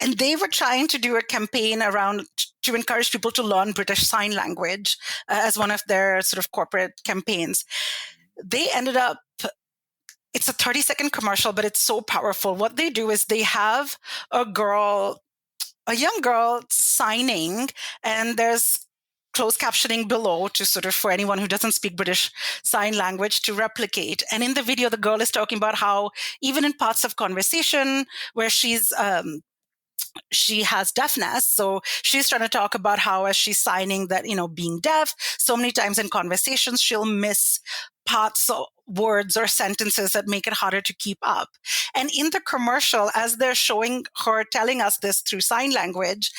And they were trying to do a campaign around to encourage people to learn British Sign Language as one of their sort of corporate campaigns. They ended up, it's a 30-second commercial, but it's so powerful. What they do is they have a young girl signing, and there's closed captioning below to sort of, for anyone who doesn't speak British Sign Language, to replicate. And in the video, the girl is talking about how even in parts of conversation where she's she has deafness. So she's trying to talk about how, as she's signing that, being deaf, so many times in conversations, she'll miss parts of words or sentences that make it harder to keep up. And in the commercial, as they're showing her telling us this through sign language,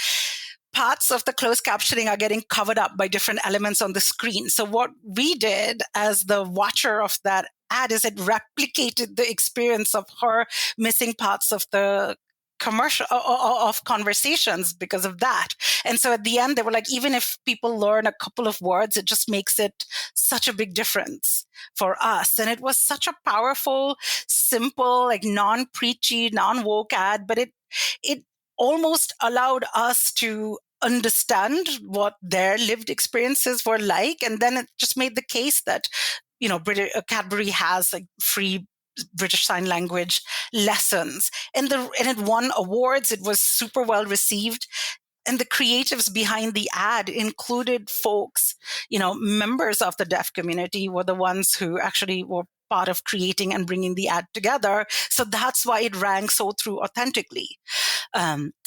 parts of the closed captioning are getting covered up by different elements on the screen. So what we did as the watcher of that ad is it replicated the experience of her missing parts of the commercial of conversations because of that. And so at the end, they were like, even if people learn a couple of words, it just makes it such a big difference for us. And it was such a powerful, simple, like non-preachy, non-woke ad, but it almost allowed us to understand what their lived experiences were like. And then it just made the case that, Cadbury has like free British Sign Language lessons. And it won awards. It was super well received. And the creatives behind the ad included folks, members of the deaf community were the ones who actually were part of creating and bringing the ad together. So that's why it rang so true authentically.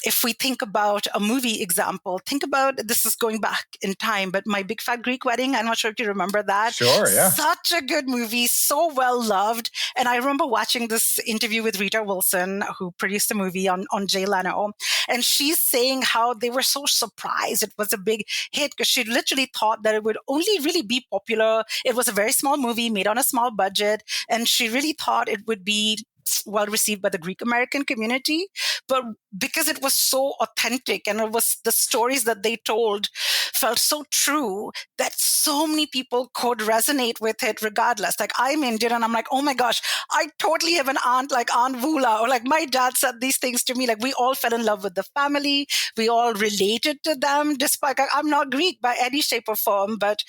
If we think about a movie example, think about, this is going back in time, but My Big Fat Greek Wedding, I'm not sure if you remember that. Sure, yeah. Such a good movie, so well loved. And I remember watching this interview with Rita Wilson, who produced the movie on Jay Leno. And she's saying how they were so surprised it was a big hit because she literally thought that it would only really be popular. It was a very small movie made on a small budget. And she really thought it would be well received by the Greek American community. But because it was so authentic and it was the stories that they told felt so true that so many people could resonate with it regardless. Like, I'm Indian and I'm like, oh my gosh, I totally have an aunt like Aunt Vula, or like my dad said these things to me. Like, we all fell in love with the family. We all related to them, despite I'm not Greek by any shape or form, but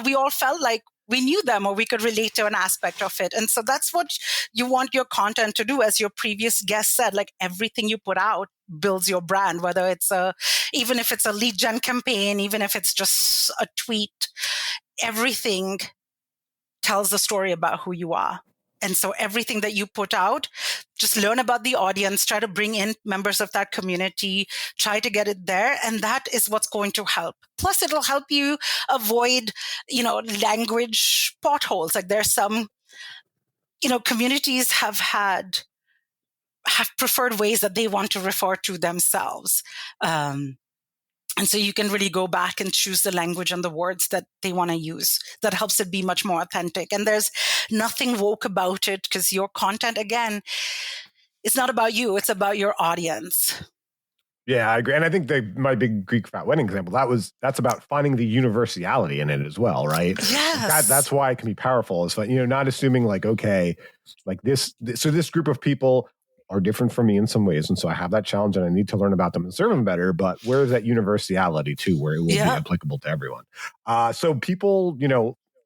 we all felt like we knew them or we could relate to an aspect of it. And so that's what you want your content to do. As your previous guest said, like, everything you put out builds your brand, whether it's even if it's a lead gen campaign, even if it's just a tweet, everything tells the story about who you are. And so everything that you put out, just learn about the audience, try to bring in members of that community, try to get it there. And that is what's going to help. Plus, it'll help you avoid, language potholes. Like, there's some, communities have preferred ways that they want to refer to themselves. And so you can really go back and choose the language and the words that they want to use. That helps it be much more authentic. And there's nothing woke about it because your content, again, it's not about you. It's about your audience. Yeah, I agree. And I think My Big Greek Fat Wedding example, that's about finding the universality in it as well, right? Yes. That's why it can be powerful. It's like, not assuming like, okay, like this group of people are different from me in some ways. And so I have that challenge and I need to learn about them and serve them better. But where is that universality too, where it will be applicable to everyone? So people,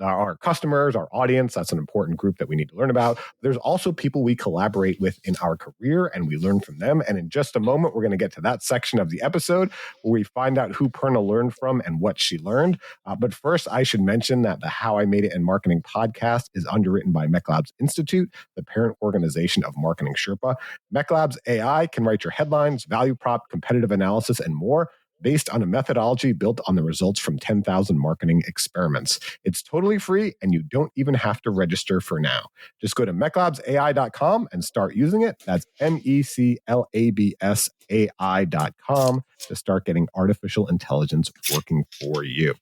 our customers, our audience, that's an important group that we need to learn about. There's also people we collaborate with in our career and we learn from them. And in just a moment, we're going to get to that section of the episode where we find out who Purna learned from and what she learned. But first, I should mention that the How I Made It in Marketing podcast is underwritten by MECLabs Institute, the parent organization of Marketing Sherpa. MECLabs AI can write your headlines, value prop, competitive analysis, and more, based on a methodology built on the results from 10,000 marketing experiments. It's totally free, and you don't even have to register for now. Just go to meclabsai.com and start using it. That's MECLABSAI.com to start getting artificial intelligence working for you.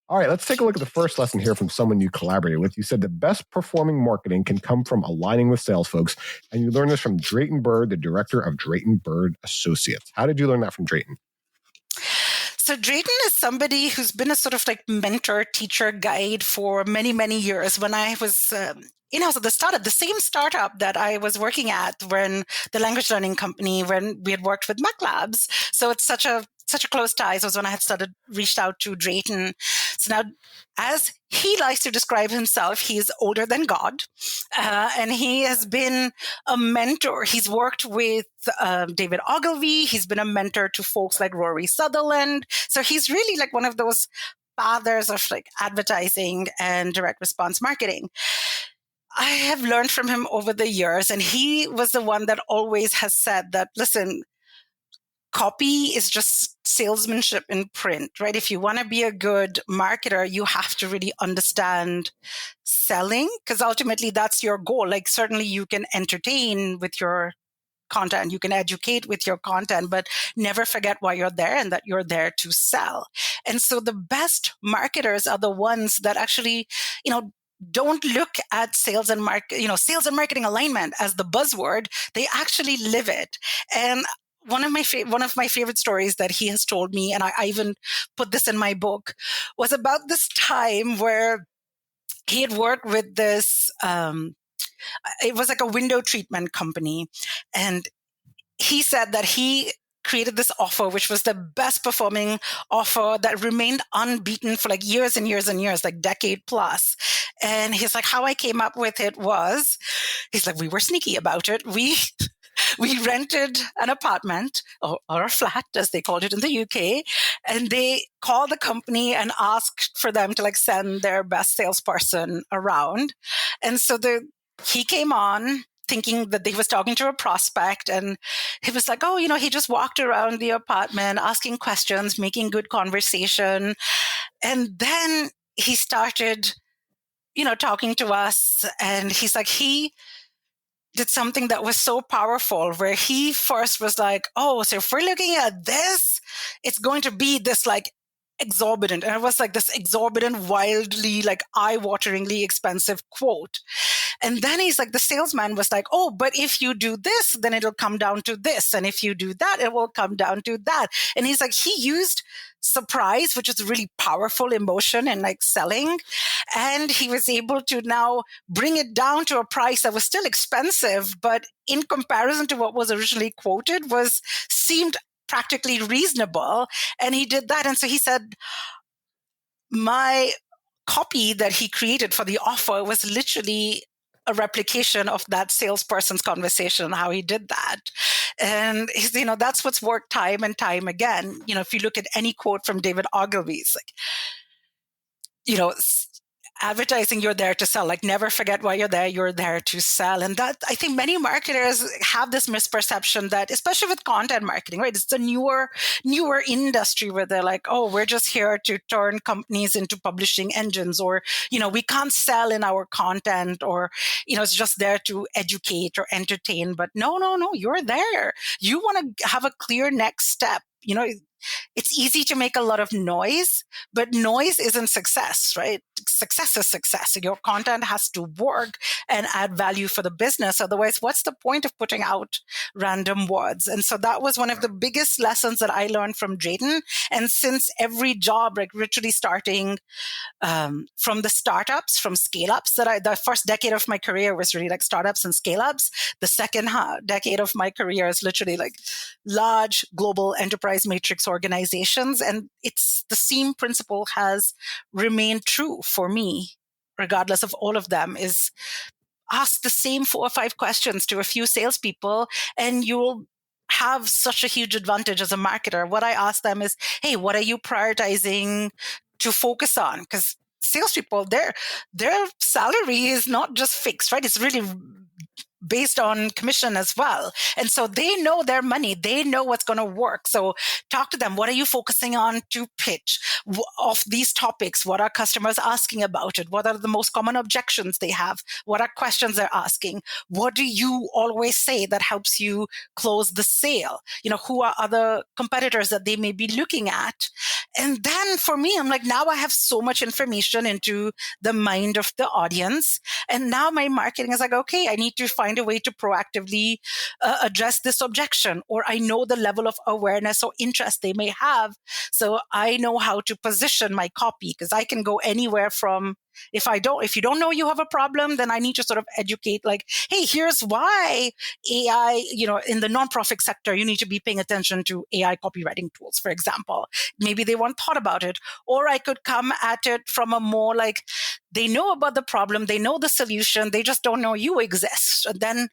All right, let's take a look at the first lesson here from someone you collaborated with. You said the best performing marketing can come from aligning with sales folks, and you learned this from Drayton Bird, the director of Drayton Bird Associates. How did you learn that from Drayton? So Drayton is somebody who's been a sort of like mentor, teacher, guide for many, many years. When I was at the startup, the same startup that I was working at when the language learning company, when we had worked with MECLabs. So it's such a close ties was when I had reached out to Drayton. So now, as he likes to describe himself, he's older than God, and he has been a mentor. He's worked with David Ogilvy. He's been a mentor to folks like Rory Sutherland. So he's really like one of those fathers of like advertising and direct response marketing. I have learned from him over the years, and he was the one that always has said that, listen, copy is just salesmanship in print, right? If you want to be a good marketer, you have to really understand selling, because ultimately that's your goal. Like, certainly you can entertain with your content, you can educate with your content, but never forget why you're there and that you're there to sell. And so the best marketers are the ones that actually, don't look at sales and marketing alignment as the buzzword. They actually live it. And one of my favorite stories that he has told me, and I even put this in my book, was about this time where he had worked with this. It was like a window treatment company, and he said that he created this offer, which was the best performing offer that remained unbeaten for like years and years and years, like decade plus. And he's like, how I came up with it was, he's like, we were sneaky about it. We rented an apartment or a flat, as they called it in the UK, and they called the company and asked for them to like send their best salesperson around. And so he came on thinking that he was talking to a prospect, and he was like, oh, he just walked around the apartment asking questions, making good conversation. And then he started, talking to us, and he's like, he did something that was so powerful, where he first was like, oh, so if we're looking at this, it's going to be this like exorbitant. And it was like this exorbitant, wildly, like eye-wateringly expensive quote. And then he's like, the salesman was like, oh, but if you do this, then it'll come down to this. And if you do that, it will come down to that. And he's like, he used surprise, which is a really powerful emotion in like selling. And he was able to now bring it down to a price that was still expensive, but in comparison to what was originally quoted seemed practically reasonable. And he did that. And so he said, my copy that he created for the offer was literally a replication of that salesperson's conversation, how he did that. And that's what's worked time and time again. If you look at any quote from David Ogilvy, it's like, advertising, you're there to sell. Like, never forget why you're there to sell. And that, I think many marketers have this misperception that, especially with content marketing, right? It's a newer industry where they're like, oh, we're just here to turn companies into publishing engines, or, we can't sell in our content, or, it's just there to educate or entertain. But no, you're there. You want to have a clear next step. It's easy to make a lot of noise, but noise isn't success, right? Success is success. Your content has to work and add value for the business. Otherwise, what's the point of putting out random words? And so that was one of the biggest lessons that I learned from Drayton. And since every job, like literally starting from the startups, from scale-ups, the first decade of my career was really like startups and scale-ups. The second decade of my career is literally like large global enterprise matrix organizations. And it's the same principle has remained true for me, regardless of all of them, is ask the same 4 or 5 questions to a few salespeople, and you'll have such a huge advantage as a marketer. What I ask them is, hey, what are you prioritizing to focus on? Because salespeople, their salary is not just fixed, right? It's really based on commission as well. And so they know their money. They know what's going to work. So talk to them. What are you focusing on to pitch of these topics? What are customers asking about it? What are the most common objections they have? What are questions they're asking? What do you always say that helps you close the sale? Who are other competitors that they may be looking at? And then for me, I'm like, now I have so much information into the mind of the audience. And now my marketing is like, okay, I need to find a way to proactively address this objection, or I know the level of awareness or interest they may have. So I know how to position my copy, because I can go anywhere from, if you don't know you have a problem, then I need to sort of educate, like, hey, here's why AI, in the nonprofit sector, you need to be paying attention to AI copywriting tools, for example. Maybe they weren't thought about it. Or I could come at it from a more like, they know about the problem, they know the solution, they just don't know you exist. And then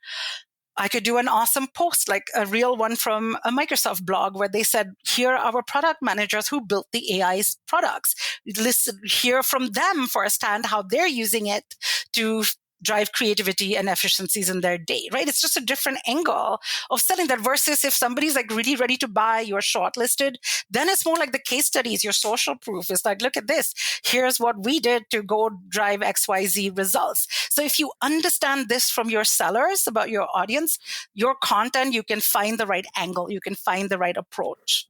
I could do an awesome post, like a real one from a Microsoft blog, where they said, here are our product managers who built the AI's products. Listen, hear from them firsthand how they're using it to drive creativity and efficiencies in their day, right? It's just a different angle of selling that versus if somebody's like really ready to buy, you're shortlisted, then it's more like the case studies, your social proof. It's like, look at this. Here's what we did to go drive XYZ results. So if you understand this from your sellers about your audience, your content, you can find the right angle, you can find the right approach.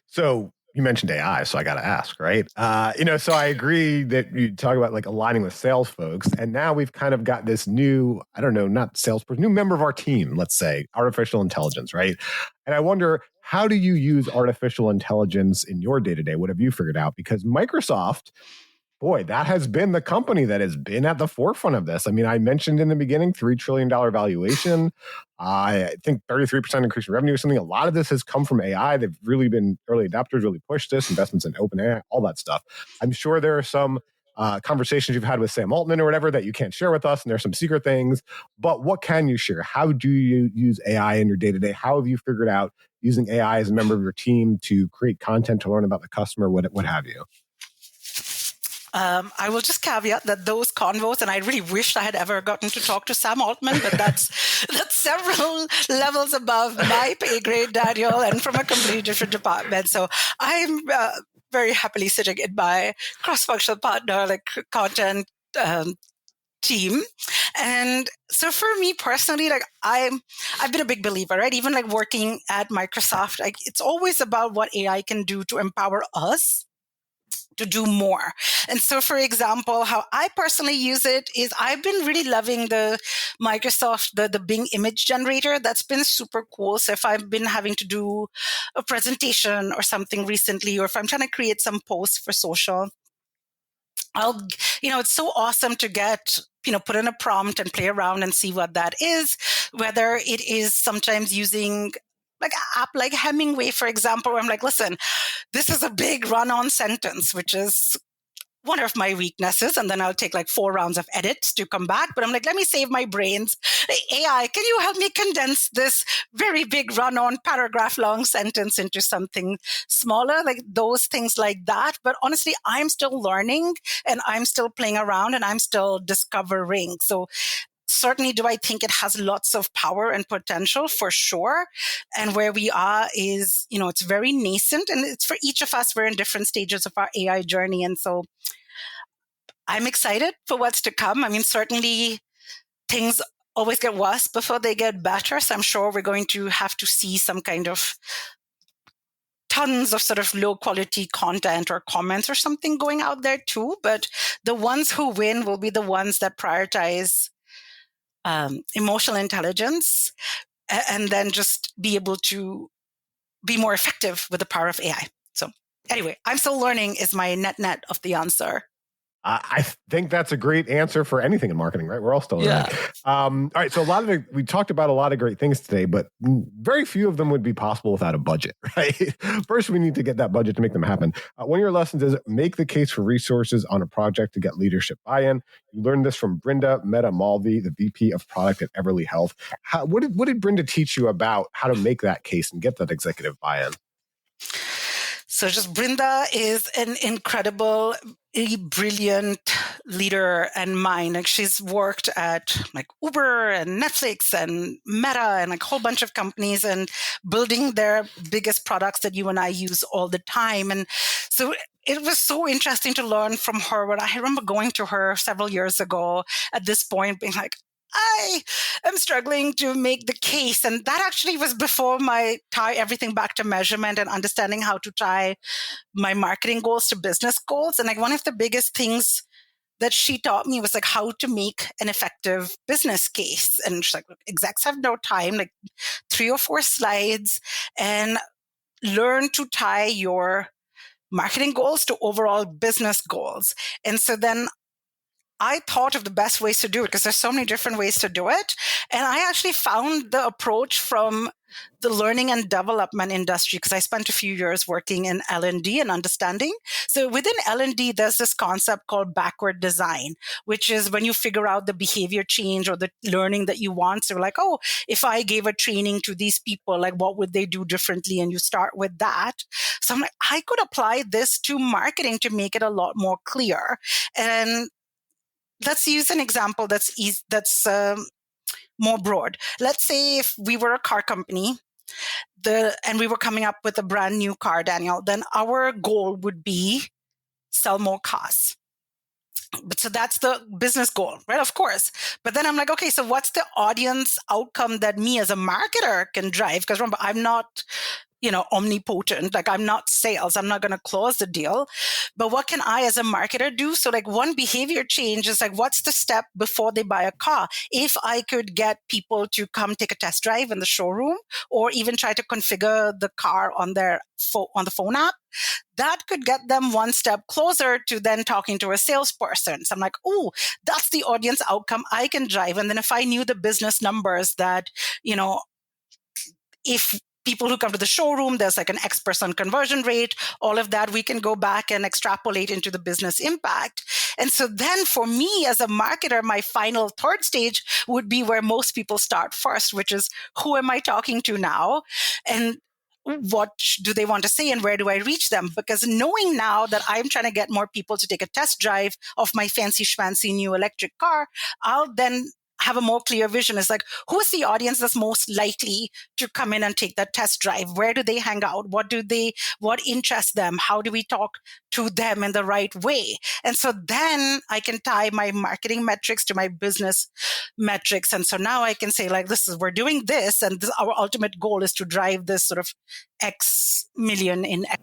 So you mentioned AI, so I got to ask, right? So I agree that you talk about like aligning with sales folks, and now we've kind of got this new, I don't know, not salesperson, new member of our team, let's say, artificial intelligence, right? And I wonder, how do you use artificial intelligence in your day-to-day? What have you figured out? Because Microsoft, boy, that has been the company that has been at the forefront of this. I mean, I mentioned in the beginning, $3 trillion valuation. I think 33% increase in revenue or something. A lot of this has come from AI. They've really been early adopters, really pushed this, investments in OpenAI, all that stuff. I'm sure there are some conversations you've had with Sam Altman or whatever that you can't share with us, and there's some secret things. But what can you share? How do you use AI in your day-to-day? How have you figured out using AI as a member of your team to create content, to learn about the customer, what have you? I will just caveat that those convos, and I really wish I had ever gotten to talk to Sam Altman, but that's several levels above my pay grade, Daniel, and from a completely different department. So I'm very happily sitting in my cross-functional partner, like content team. And so for me personally, like I've been a big believer, right? Even like working at Microsoft, like it's always about what AI can do to empower us to do more. And so, for example, how I personally use it is I've been really loving the Microsoft, the Bing image generator. That's been super cool. So if I've been having to do a presentation or something recently, or if I'm trying to create some posts for social, it's so awesome to get, put in a prompt and play around and see what that is, whether it is sometimes using like an app like Hemingway, for example, where I'm like, listen, this is a big run-on sentence, which is one of my weaknesses. And then I'll take like 4 rounds of edits to come back. But I'm like, let me save my brains. AI, can you help me condense this very big run-on paragraph long sentence into something smaller? Like those things like that. But honestly, I'm still learning and I'm still playing around and I'm still discovering. So certainly, do I think it has lots of power and potential? For sure. And where we are is, it's very nascent, and it's for each of us. We're in different stages of our AI journey. And so I'm excited for what's to come. I mean, certainly things always get worse before they get better. So I'm sure we're going to have to see some kind of tons of sort of low quality content or comments or something going out there too. But the ones who win will be the ones that prioritize emotional intelligence, and then just be able to be more effective with the power of AI. So anyway, I'm still learning is my net of the answer. I think that's a great answer for anything in marketing, right? We're all still learning. All right. So we talked about a lot of great things today, but very few of them would be possible without a budget, right? First, we need to get that budget to make them happen. One of your lessons is make the case for resources on a project to get leadership buy-in. You learned this from Brinda Mehta-Malvi, the VP of Product at Everly Health. What did Brinda teach you about how to make that case and get that executive buy-in? So just Brinda is an incredible, brilliant leader and mind. Like she's worked at like Uber and Netflix and Meta and like a whole bunch of companies and building their biggest products that you and I use all the time. And so it was so interesting to learn from her. When I remember going to her several years ago at this point being like, I am struggling to make the case. And that actually was before my tie everything back to measurement and understanding how to tie my marketing goals to business goals. And like one of the biggest things that she taught me was like how to make an effective business case. And she's like, look, execs have no time, like 3 or 4 slides, and learn to tie your marketing goals to overall business goals. And so then I thought of the best ways to do it because there's so many different ways to do it. And I actually found the approach from the learning and development industry because I spent a few years working in L&D and understanding. So within L&D, there's this concept called backward design, which is when you figure out the behavior change or the learning that you want. So like, oh, if I gave a training to these people, like what would they do differently? And you start with that. So I'm like, I could apply this to marketing to make it a lot more clear. And let's use an example that's more broad. Let's say if we were a car company, and we were coming up with a brand new car, Daniel, then our goal would be sell more cars. But so that's the business goal, right? Of course. But then I'm like, okay, so what's the audience outcome that me as a marketer can drive? Because remember, I'm not, omnipotent. Like, I'm not sales. I'm not going to close the deal. But what can I as a marketer do? So like, one behavior change is like, what's the step before they buy a car? If I could get people to come take a test drive in the showroom, or even try to configure the car on their on the phone app, that could get them one step closer to then talking to a salesperson. So I'm like, oh, that's the audience outcome I can drive. And then if I knew the business numbers that, if people who come to the showroom, there's like an X% conversion rate, all of that, we can go back and extrapolate into the business impact. And so then for me as a marketer, my final third stage would be where most people start first, which is, who am I talking to now? And what do they want to say, and where do I reach them? Because knowing now that I'm trying to get more people to take a test drive of my fancy schmancy new electric car, I'll then have a more clear vision. It's like, who's the audience that's most likely to come in and take that test drive? Where do they hang out? What interests them? How do we talk to them in the right way? And so then I can tie my marketing metrics to my business metrics. And so now I can say, like, we're doing this, and our ultimate goal is to drive this sort of X million in X.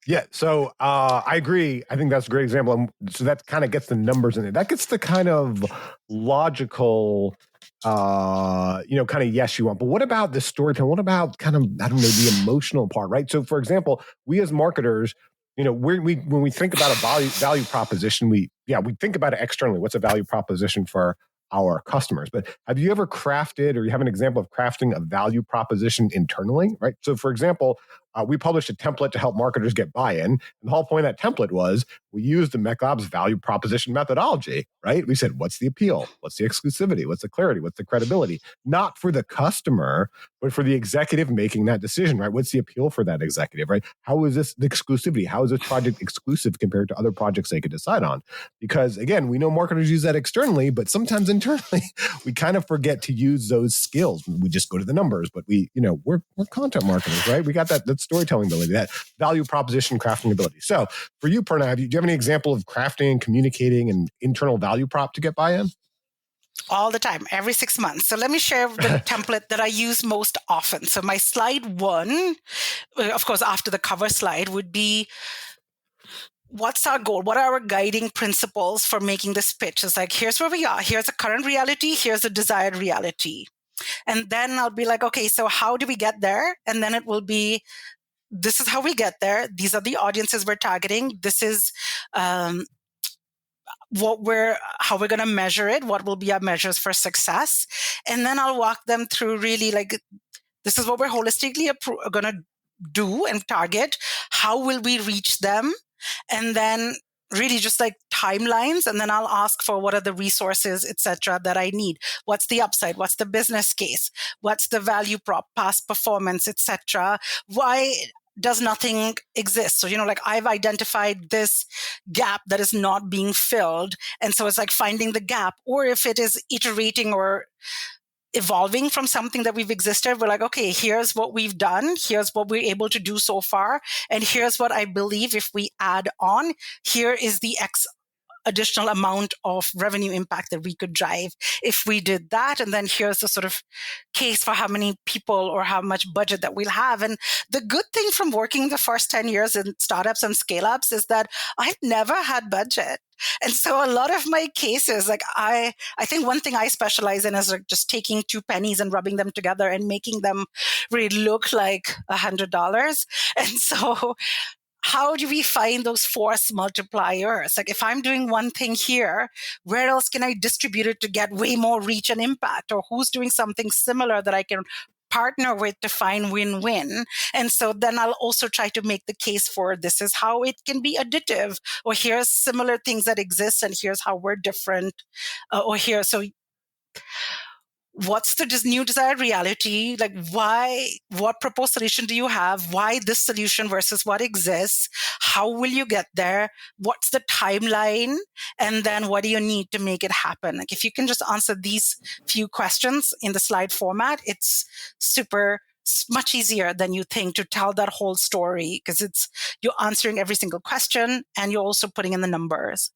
Yeah, so I agree. I think that's a great example. So that kind of gets the numbers in it. That gets the kind of logical, kind of yes you want. But what about the storytelling? What about kind of, I don't know, the emotional part, right? So for example, we as marketers, when we think about a value proposition, we think about it externally. What's a value proposition for our customers? But have you ever crafted, or you have an example of crafting a value proposition internally, right? So for example, we published a template to help marketers get buy-in. And the whole point of that template was we used the MECLabs value proposition methodology, right? We said, what's the appeal? What's the exclusivity? What's the clarity? What's the credibility? Not for the customer, but for the executive making that decision, right? What's the appeal for that executive, right? How is this the exclusivity? How is this project exclusive compared to other projects they could decide on? Because again, we know marketers use that externally, but sometimes internally, we kind of forget to use those skills. We just go to the numbers, but we're content marketers, right? We got that storytelling ability, that value proposition crafting ability. So for you, Purna, do you have any example of crafting, communicating an internal value prop to get buy-in? All the time, every 6 months. So let me share the template that I use most often. So my slide one, of course, after the cover slide, would be, what's our goal? What are our guiding principles for making this pitch? It's like, here's where we are. Here's the current reality. Here's the desired reality. And then I'll be like, okay, so how do we get there? And then it will be, this is how we get there. These are the audiences we're targeting. This is how we're going to measure it. What will be our measures for success? And then I'll walk them through really like, this is what we're holistically going to do and target. How will we reach them? And then really just like timelines. And then I'll ask for what are the resources, et cetera, that I need. What's the upside? What's the business case? What's the value prop, past performance, et cetera? Why does nothing exist? So, like I've identified this gap that is not being filled. And so it's like finding the gap, or if it is iterating or evolving from something that we've existed, we're like, okay, here's what we've done. Here's what we're able to do so far. And here's what I believe if we add on, here is the X additional amount of revenue impact that we could drive if we did that. And then here's the sort of case for how many people or how much budget that we'll have. And the good thing from working the first 10 years in startups and scale-ups is that I've never had budget. And so a lot of my cases, like I think one thing I specialize in is like just taking two pennies and rubbing them together and making them really look like $100. And so how do we find those force multipliers? Like if I'm doing one thing here, where else can I distribute it to get way more reach and impact? Or who's doing something similar that I can partner with to find win-win? And so then I'll also try to make the case for this is how it can be additive, or here's similar things that exist and here's how we're different, or here. So what's the new desired reality? Like, what proposed solution do you have? Why this solution versus what exists? How will you get there? What's the timeline? And then what do you need to make it happen? Like, if you can just answer these few questions in the slide format, it's much easier than you think to tell that whole story, because you're answering every single question and you're also putting in the numbers.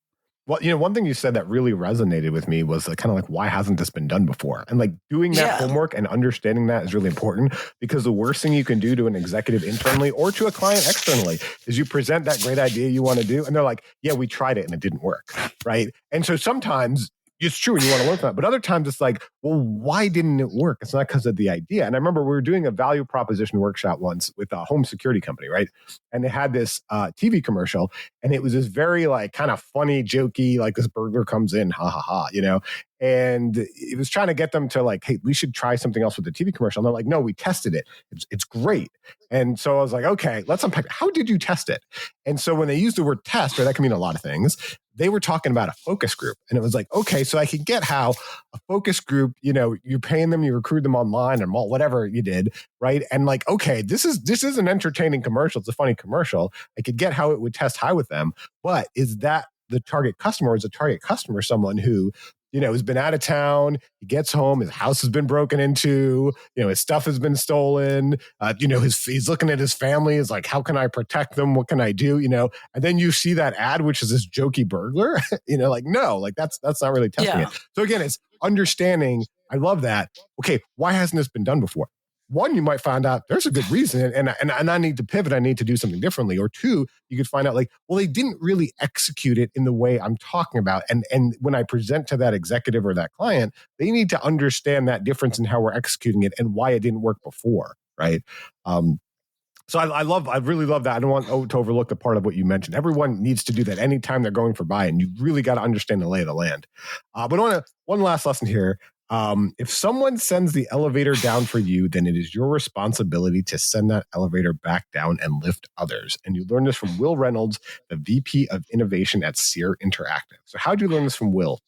Well, one thing you said that really resonated with me was kind of like, why hasn't this been done before? And like doing that homework and understanding that is really important, because the worst thing you can do to an executive internally or to a client externally is you present that great idea you want to do. And they're like, yeah, we tried it and it didn't work. Right. And so sometimes it's true and you want to learn from it, but other times it's like, well, why didn't it work? It's not because of the idea. And I remember we were doing a value proposition workshop once with a home security company, right? And they had this TV commercial, and it was this very like kind of funny, jokey, like this burglar comes in, ha ha ha, and it was trying to get them to like, hey, we should try something else with the TV commercial. And they're like, no, we tested it. It's great. And so I was like, okay, let's unpack. How did you test it? And so when they used the word test, or that can mean a lot of things, they were talking about a focus group. And it was like, okay, so I can get how a focus group, you're paying them, you recruit them online or whatever you did, right? And like, okay, this is an entertaining commercial. It's a funny commercial. I could get how it would test high with them. But is that the target customer? Is a target customer someone who has been out of town, he gets home, his house has been broken into, his stuff has been stolen, he's looking at his family, is like, how can I protect them? What can I do? And then you see that ad, which is this jokey burglar, like, no, like that's not really testing it. So again, it's understanding. I love that. Okay, why hasn't this been done before? One, you might find out there's a good reason, and I need to pivot. I need to do something differently. Or two, you could find out like, well, they didn't really execute it in the way I'm talking about. And when I present to that executive or that client, they need to understand that difference in how we're executing it and why it didn't work before, right? So I really love that. I don't want to overlook the part of what you mentioned. Everyone needs to do that anytime they're going for buy-in. You really got to understand the lay of the land. But one last lesson here. If someone sends the elevator down for you, then it is your responsibility to send that elevator back down and lift others. And you learn this from Will Reynolds, the VP of Innovation at Sear Interactive. So how'd you learn this from Will?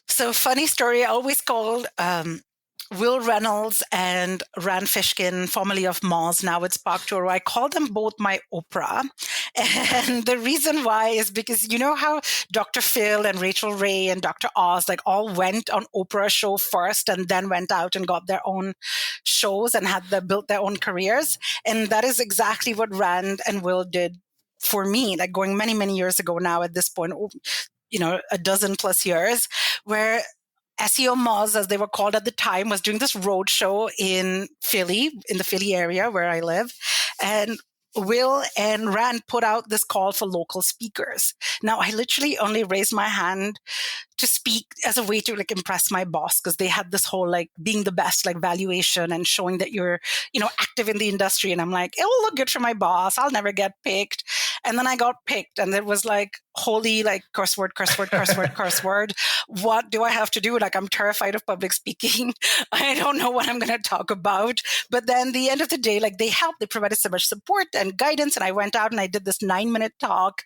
So funny story, I always called Will Reynolds and Rand Fishkin, formerly of Moz, now it's Park Toro. I call them both my Oprah. And the reason why is because you know how Dr. Phil and Rachel Ray and Dr. Oz like all went on Oprah's show first and then went out and got their own shows and built their own careers. And that is exactly what Rand and Will did for me, like going many, many years ago now at this point, a dozen plus years, where SEO Moz, as they were called at the time, was doing this road show in Philly, in the Philly area where I live. And Will and Rand put out this call for local speakers. Now, I literally only raised my hand to speak as a way to like impress my boss, because they had this whole like being the best like valuation and showing that you're, active in the industry. And I'm like, it will look good for my boss. I'll never get picked. And then I got picked, and it was like, holy, like curse word. What do I have to do? Like, I'm terrified of public speaking. I don't know what I'm going to talk about. But then the end of the day, like they helped, they provided so much support and guidance. And I went out and I did this 9-minute talk,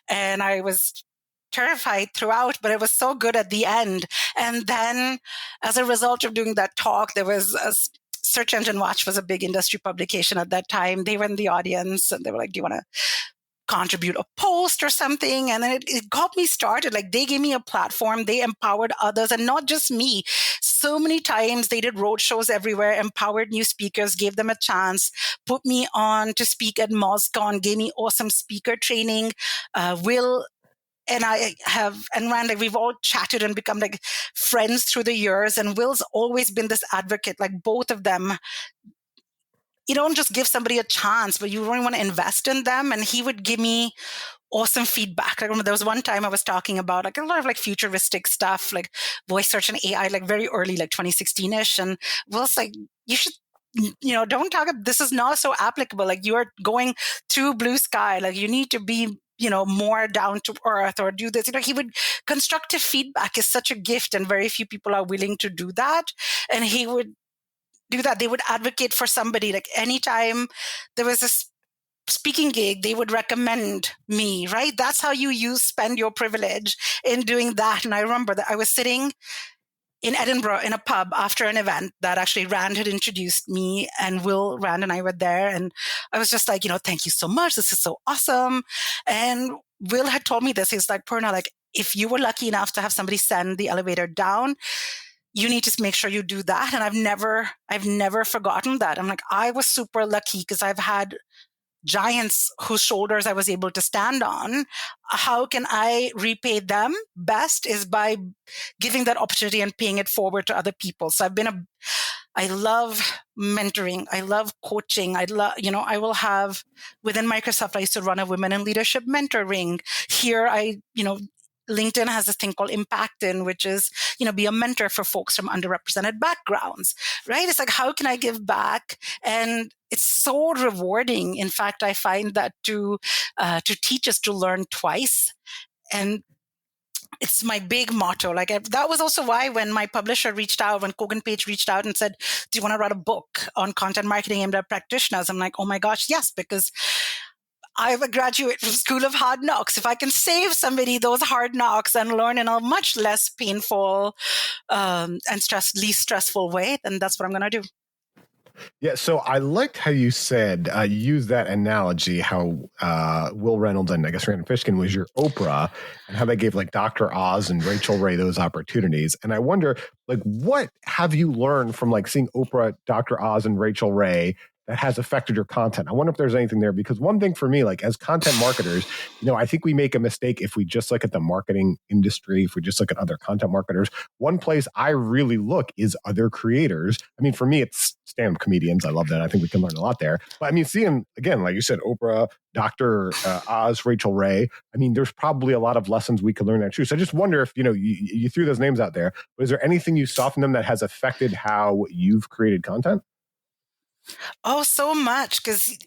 and I was terrified throughout, but it was so good at the end. And then as a result of doing that talk, there was Search Engine Watch was a big industry publication at that time. They were in the audience and they were like, do you want to contribute a post or something? And then it got me started. Like they gave me a platform, they empowered others, and not just me. So many times they did road shows everywhere, empowered new speakers, gave them a chance, put me on to speak at MozCon, gave me awesome speaker training. Will and Rand, like we've all chatted and become like friends through the years. And Will's always been this advocate, like both of them. You don't just give somebody a chance, but you really want to invest in them. And he would give me awesome feedback. I remember there was one time I was talking about like a lot of like futuristic stuff, like voice search and AI, like very early, like 2016-ish. And Will's like, you should, don't talk, this is not so applicable. Like you are going through blue sky. Like you need to be, more down to earth or do this. Constructive feedback is such a gift, and very few people are willing to do that. And he would do that. They would advocate for somebody. Like anytime there was a speaking gig, they would recommend me, right? That's how you spend your privilege in doing that. And I remember that I was sitting in Edinburgh in a pub after an event that actually Rand had introduced me, and Rand and I were there. And I was just like, thank you so much. This is so awesome. And Will had told me this. He's like, Purna, like, if you were lucky enough to have somebody send the elevator down, you need to make sure you do that. And I've never forgotten that. I'm like, I was super lucky because I've had giants whose shoulders I was able to stand on. How can I repay them best is by giving that opportunity and paying it forward to other people. So I love mentoring. I love coaching. I will have within Microsoft, I used to run a women in leadership mentoring. Here, LinkedIn has this thing called Impact In, which is, be a mentor for folks from underrepresented backgrounds, right? It's like, how can I give back? And it's so rewarding. In fact, I find that to teach is to learn twice. And it's my big motto. That was also why when my publisher reached out, when Kogan Page reached out and said, do you want to write a book on content marketing aimed at practitioners? I'm like, oh my gosh, yes, because I'm a graduate from School of Hard Knocks. If I can save somebody those hard knocks and learn in a much less painful and least stressful way, then that's what I'm going to do. Yeah, so I liked how you said, use that analogy, how Will Reynolds and I guess Rand Fishkin was your Oprah, and how they gave like Dr. Oz and Rachel Ray those opportunities. And I wonder, like, what have you learned from like seeing Oprah, Dr. Oz, and Rachel Ray that has affected your content? I wonder if there's anything there, because one thing for me, like as content marketers, I think we make a mistake if we just look at the marketing industry, if we just look at other content marketers. One place I really look is other creators. I mean, for me, it's stand-up comedians. I love that. I think we can learn a lot there. But I mean, seeing, again, like you said, Oprah, Dr. Oz, Rachel Ray, I mean, there's probably a lot of lessons we could learn there too. So I just wonder if, you threw those names out there, but is there anything you saw from them that has affected how you've created content? Oh, so much. Because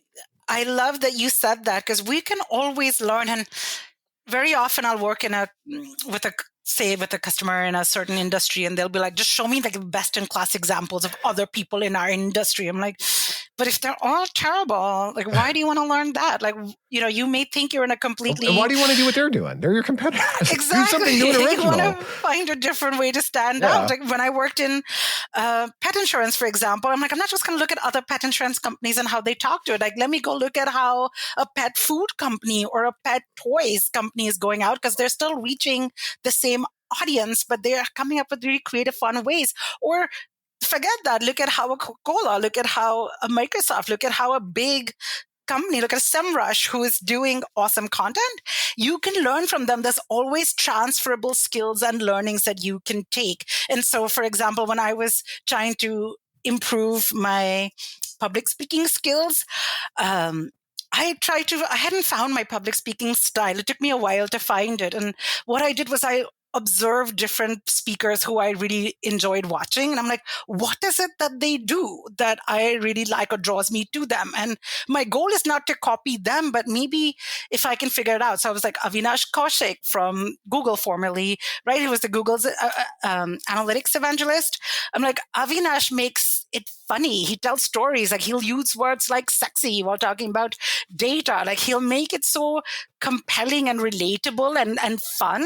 I love that you said that, because we can always learn. And very often I'll work with a customer in a certain industry, and they'll be like, just show me like the best in class examples of other people in our industry. I'm like, but if they're all terrible, like, why do you want to learn that? Like, you may think you're in a completely... And why do you want to do what they're doing? They're your competitors. Exactly. Do something new and original. You want to find a different way to stand out. Like when I worked in pet insurance, for example, I'm like, I'm not just going to look at other pet insurance companies and how they talk to it. Like, let me go look at how a pet food company or a pet toys company is going out, because they're still reaching the same audience, but they're coming up with really creative, fun ways. Or forget that. Look at how a Coca-Cola, look at how a Microsoft, look at how a big company, look at SEMrush, who is doing awesome content. You can learn from them. There's always transferable skills and learnings that you can take. And so, for example, when I was trying to improve my public speaking skills, I hadn't found my public speaking style. It took me a while to find it. And what I did was I observe different speakers who I really enjoyed watching. And I'm like, what is it that they do that I really like or draws me to them? And my goal is not to copy them, but maybe if I can figure it out. So I was like Avinash Kaushik from Google formerly, right? He was the Google's analytics evangelist. I'm like, Avinash makes it funny. He tells stories. Like, he'll use words like sexy while talking about data. Like, he'll make it so compelling and relatable and fun.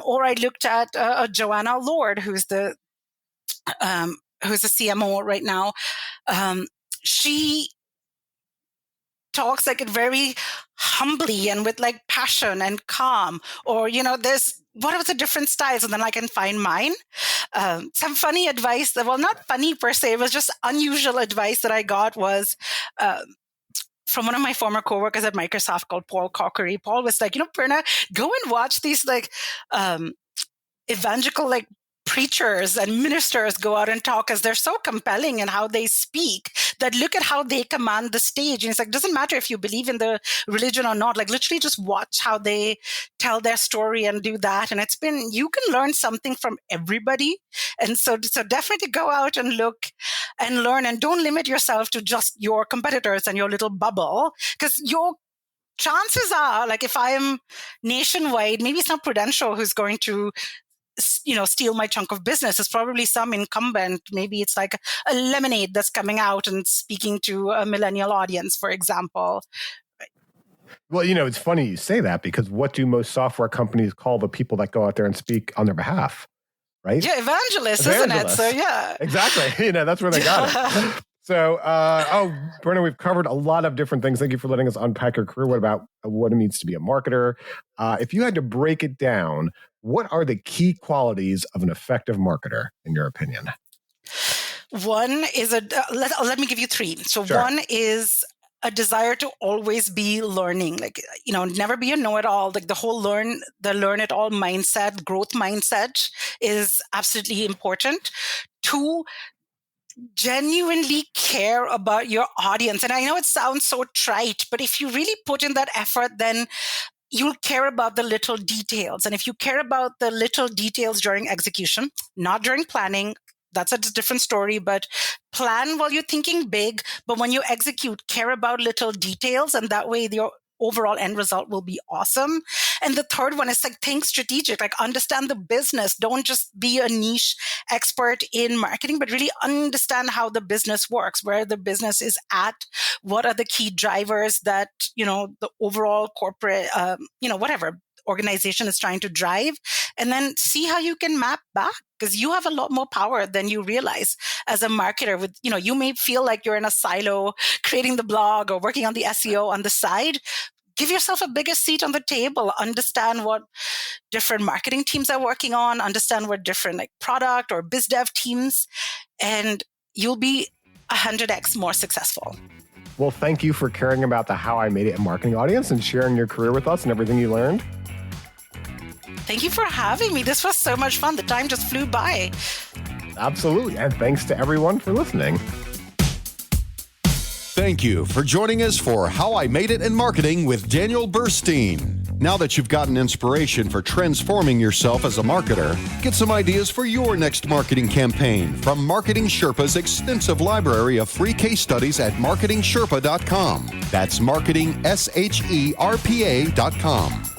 Or I looked at Joanna Lord, who's the CMO right now. She talks like it very humbly and with like passion and calm. Or, there's what are the different styles, and then I can find mine. Some funny advice, well, not funny per se, it was just unusual advice that I got was from one of my former coworkers at Microsoft called Paul Corkery. Paul was like, Prerna, go and watch these like evangelical like preachers and ministers go out and talk, as they're so compelling in how they speak, that look at how they command the stage. And it's like, doesn't matter if you believe in the religion or not, like literally just watch how they tell their story and do that. And you can learn something from everybody. And so definitely go out and look and learn, and don't limit yourself to just your competitors and your little bubble, because your chances are, like if I'm nationwide, maybe it's not Prudential who's going to steal my chunk of business. It's probably some incumbent. Maybe it's like a Lemonade that's coming out and speaking to a millennial audience, for example. Well, it's funny you say that, because what do most software companies call the people that go out there and speak on their behalf? right? Yeah, evangelist, isn't it? So yeah. Exactly. That's where they got it. So, Brenna, we've covered a lot of different things. Thank you for letting us unpack your career. What about what it means to be a marketer? If you had to break it down, what are the key qualities of an effective marketer, in your opinion? One is let me give you three. So Sure. One is a desire to always be learning, never be a know-it-all. Like the whole learn it all mindset, growth mindset is absolutely important. Two, genuinely care about your audience. And I know it sounds so trite, but if you really put in that effort, then you'll care about the little details. And if you care about the little details during execution, not during planning, that's a different story, but plan while you're thinking big. But when you execute, care about little details, and that way your overall end result will be awesome. And the third one is think strategic, understand the business. Don't just be a niche expert in marketing, but really understand how the business works, where the business is at, what are the key drivers that, the overall corporate, whatever organization is trying to drive, and then see how you can map back, because you have a lot more power than you realize as a marketer. With, you may feel like you're in a silo creating the blog or working on the SEO on the side. Give yourself a bigger seat on the table, understand what different marketing teams are working on, understand what different product or biz dev teams, and you'll be 100x more successful. Well, thank you for caring about the How I Made It in Marketing audience and sharing your career with us and everything you learned. Thank you for having me. This was so much fun. The time just flew by. Absolutely. And thanks to everyone for listening. Thank you for joining us for How I Made It in Marketing with Daniel Burstein. Now that you've gotten inspiration for transforming yourself as a marketer, get some ideas for your next marketing campaign from Marketing Sherpa's extensive library of free case studies at marketingsherpa.com. That's marketingsherpa.com.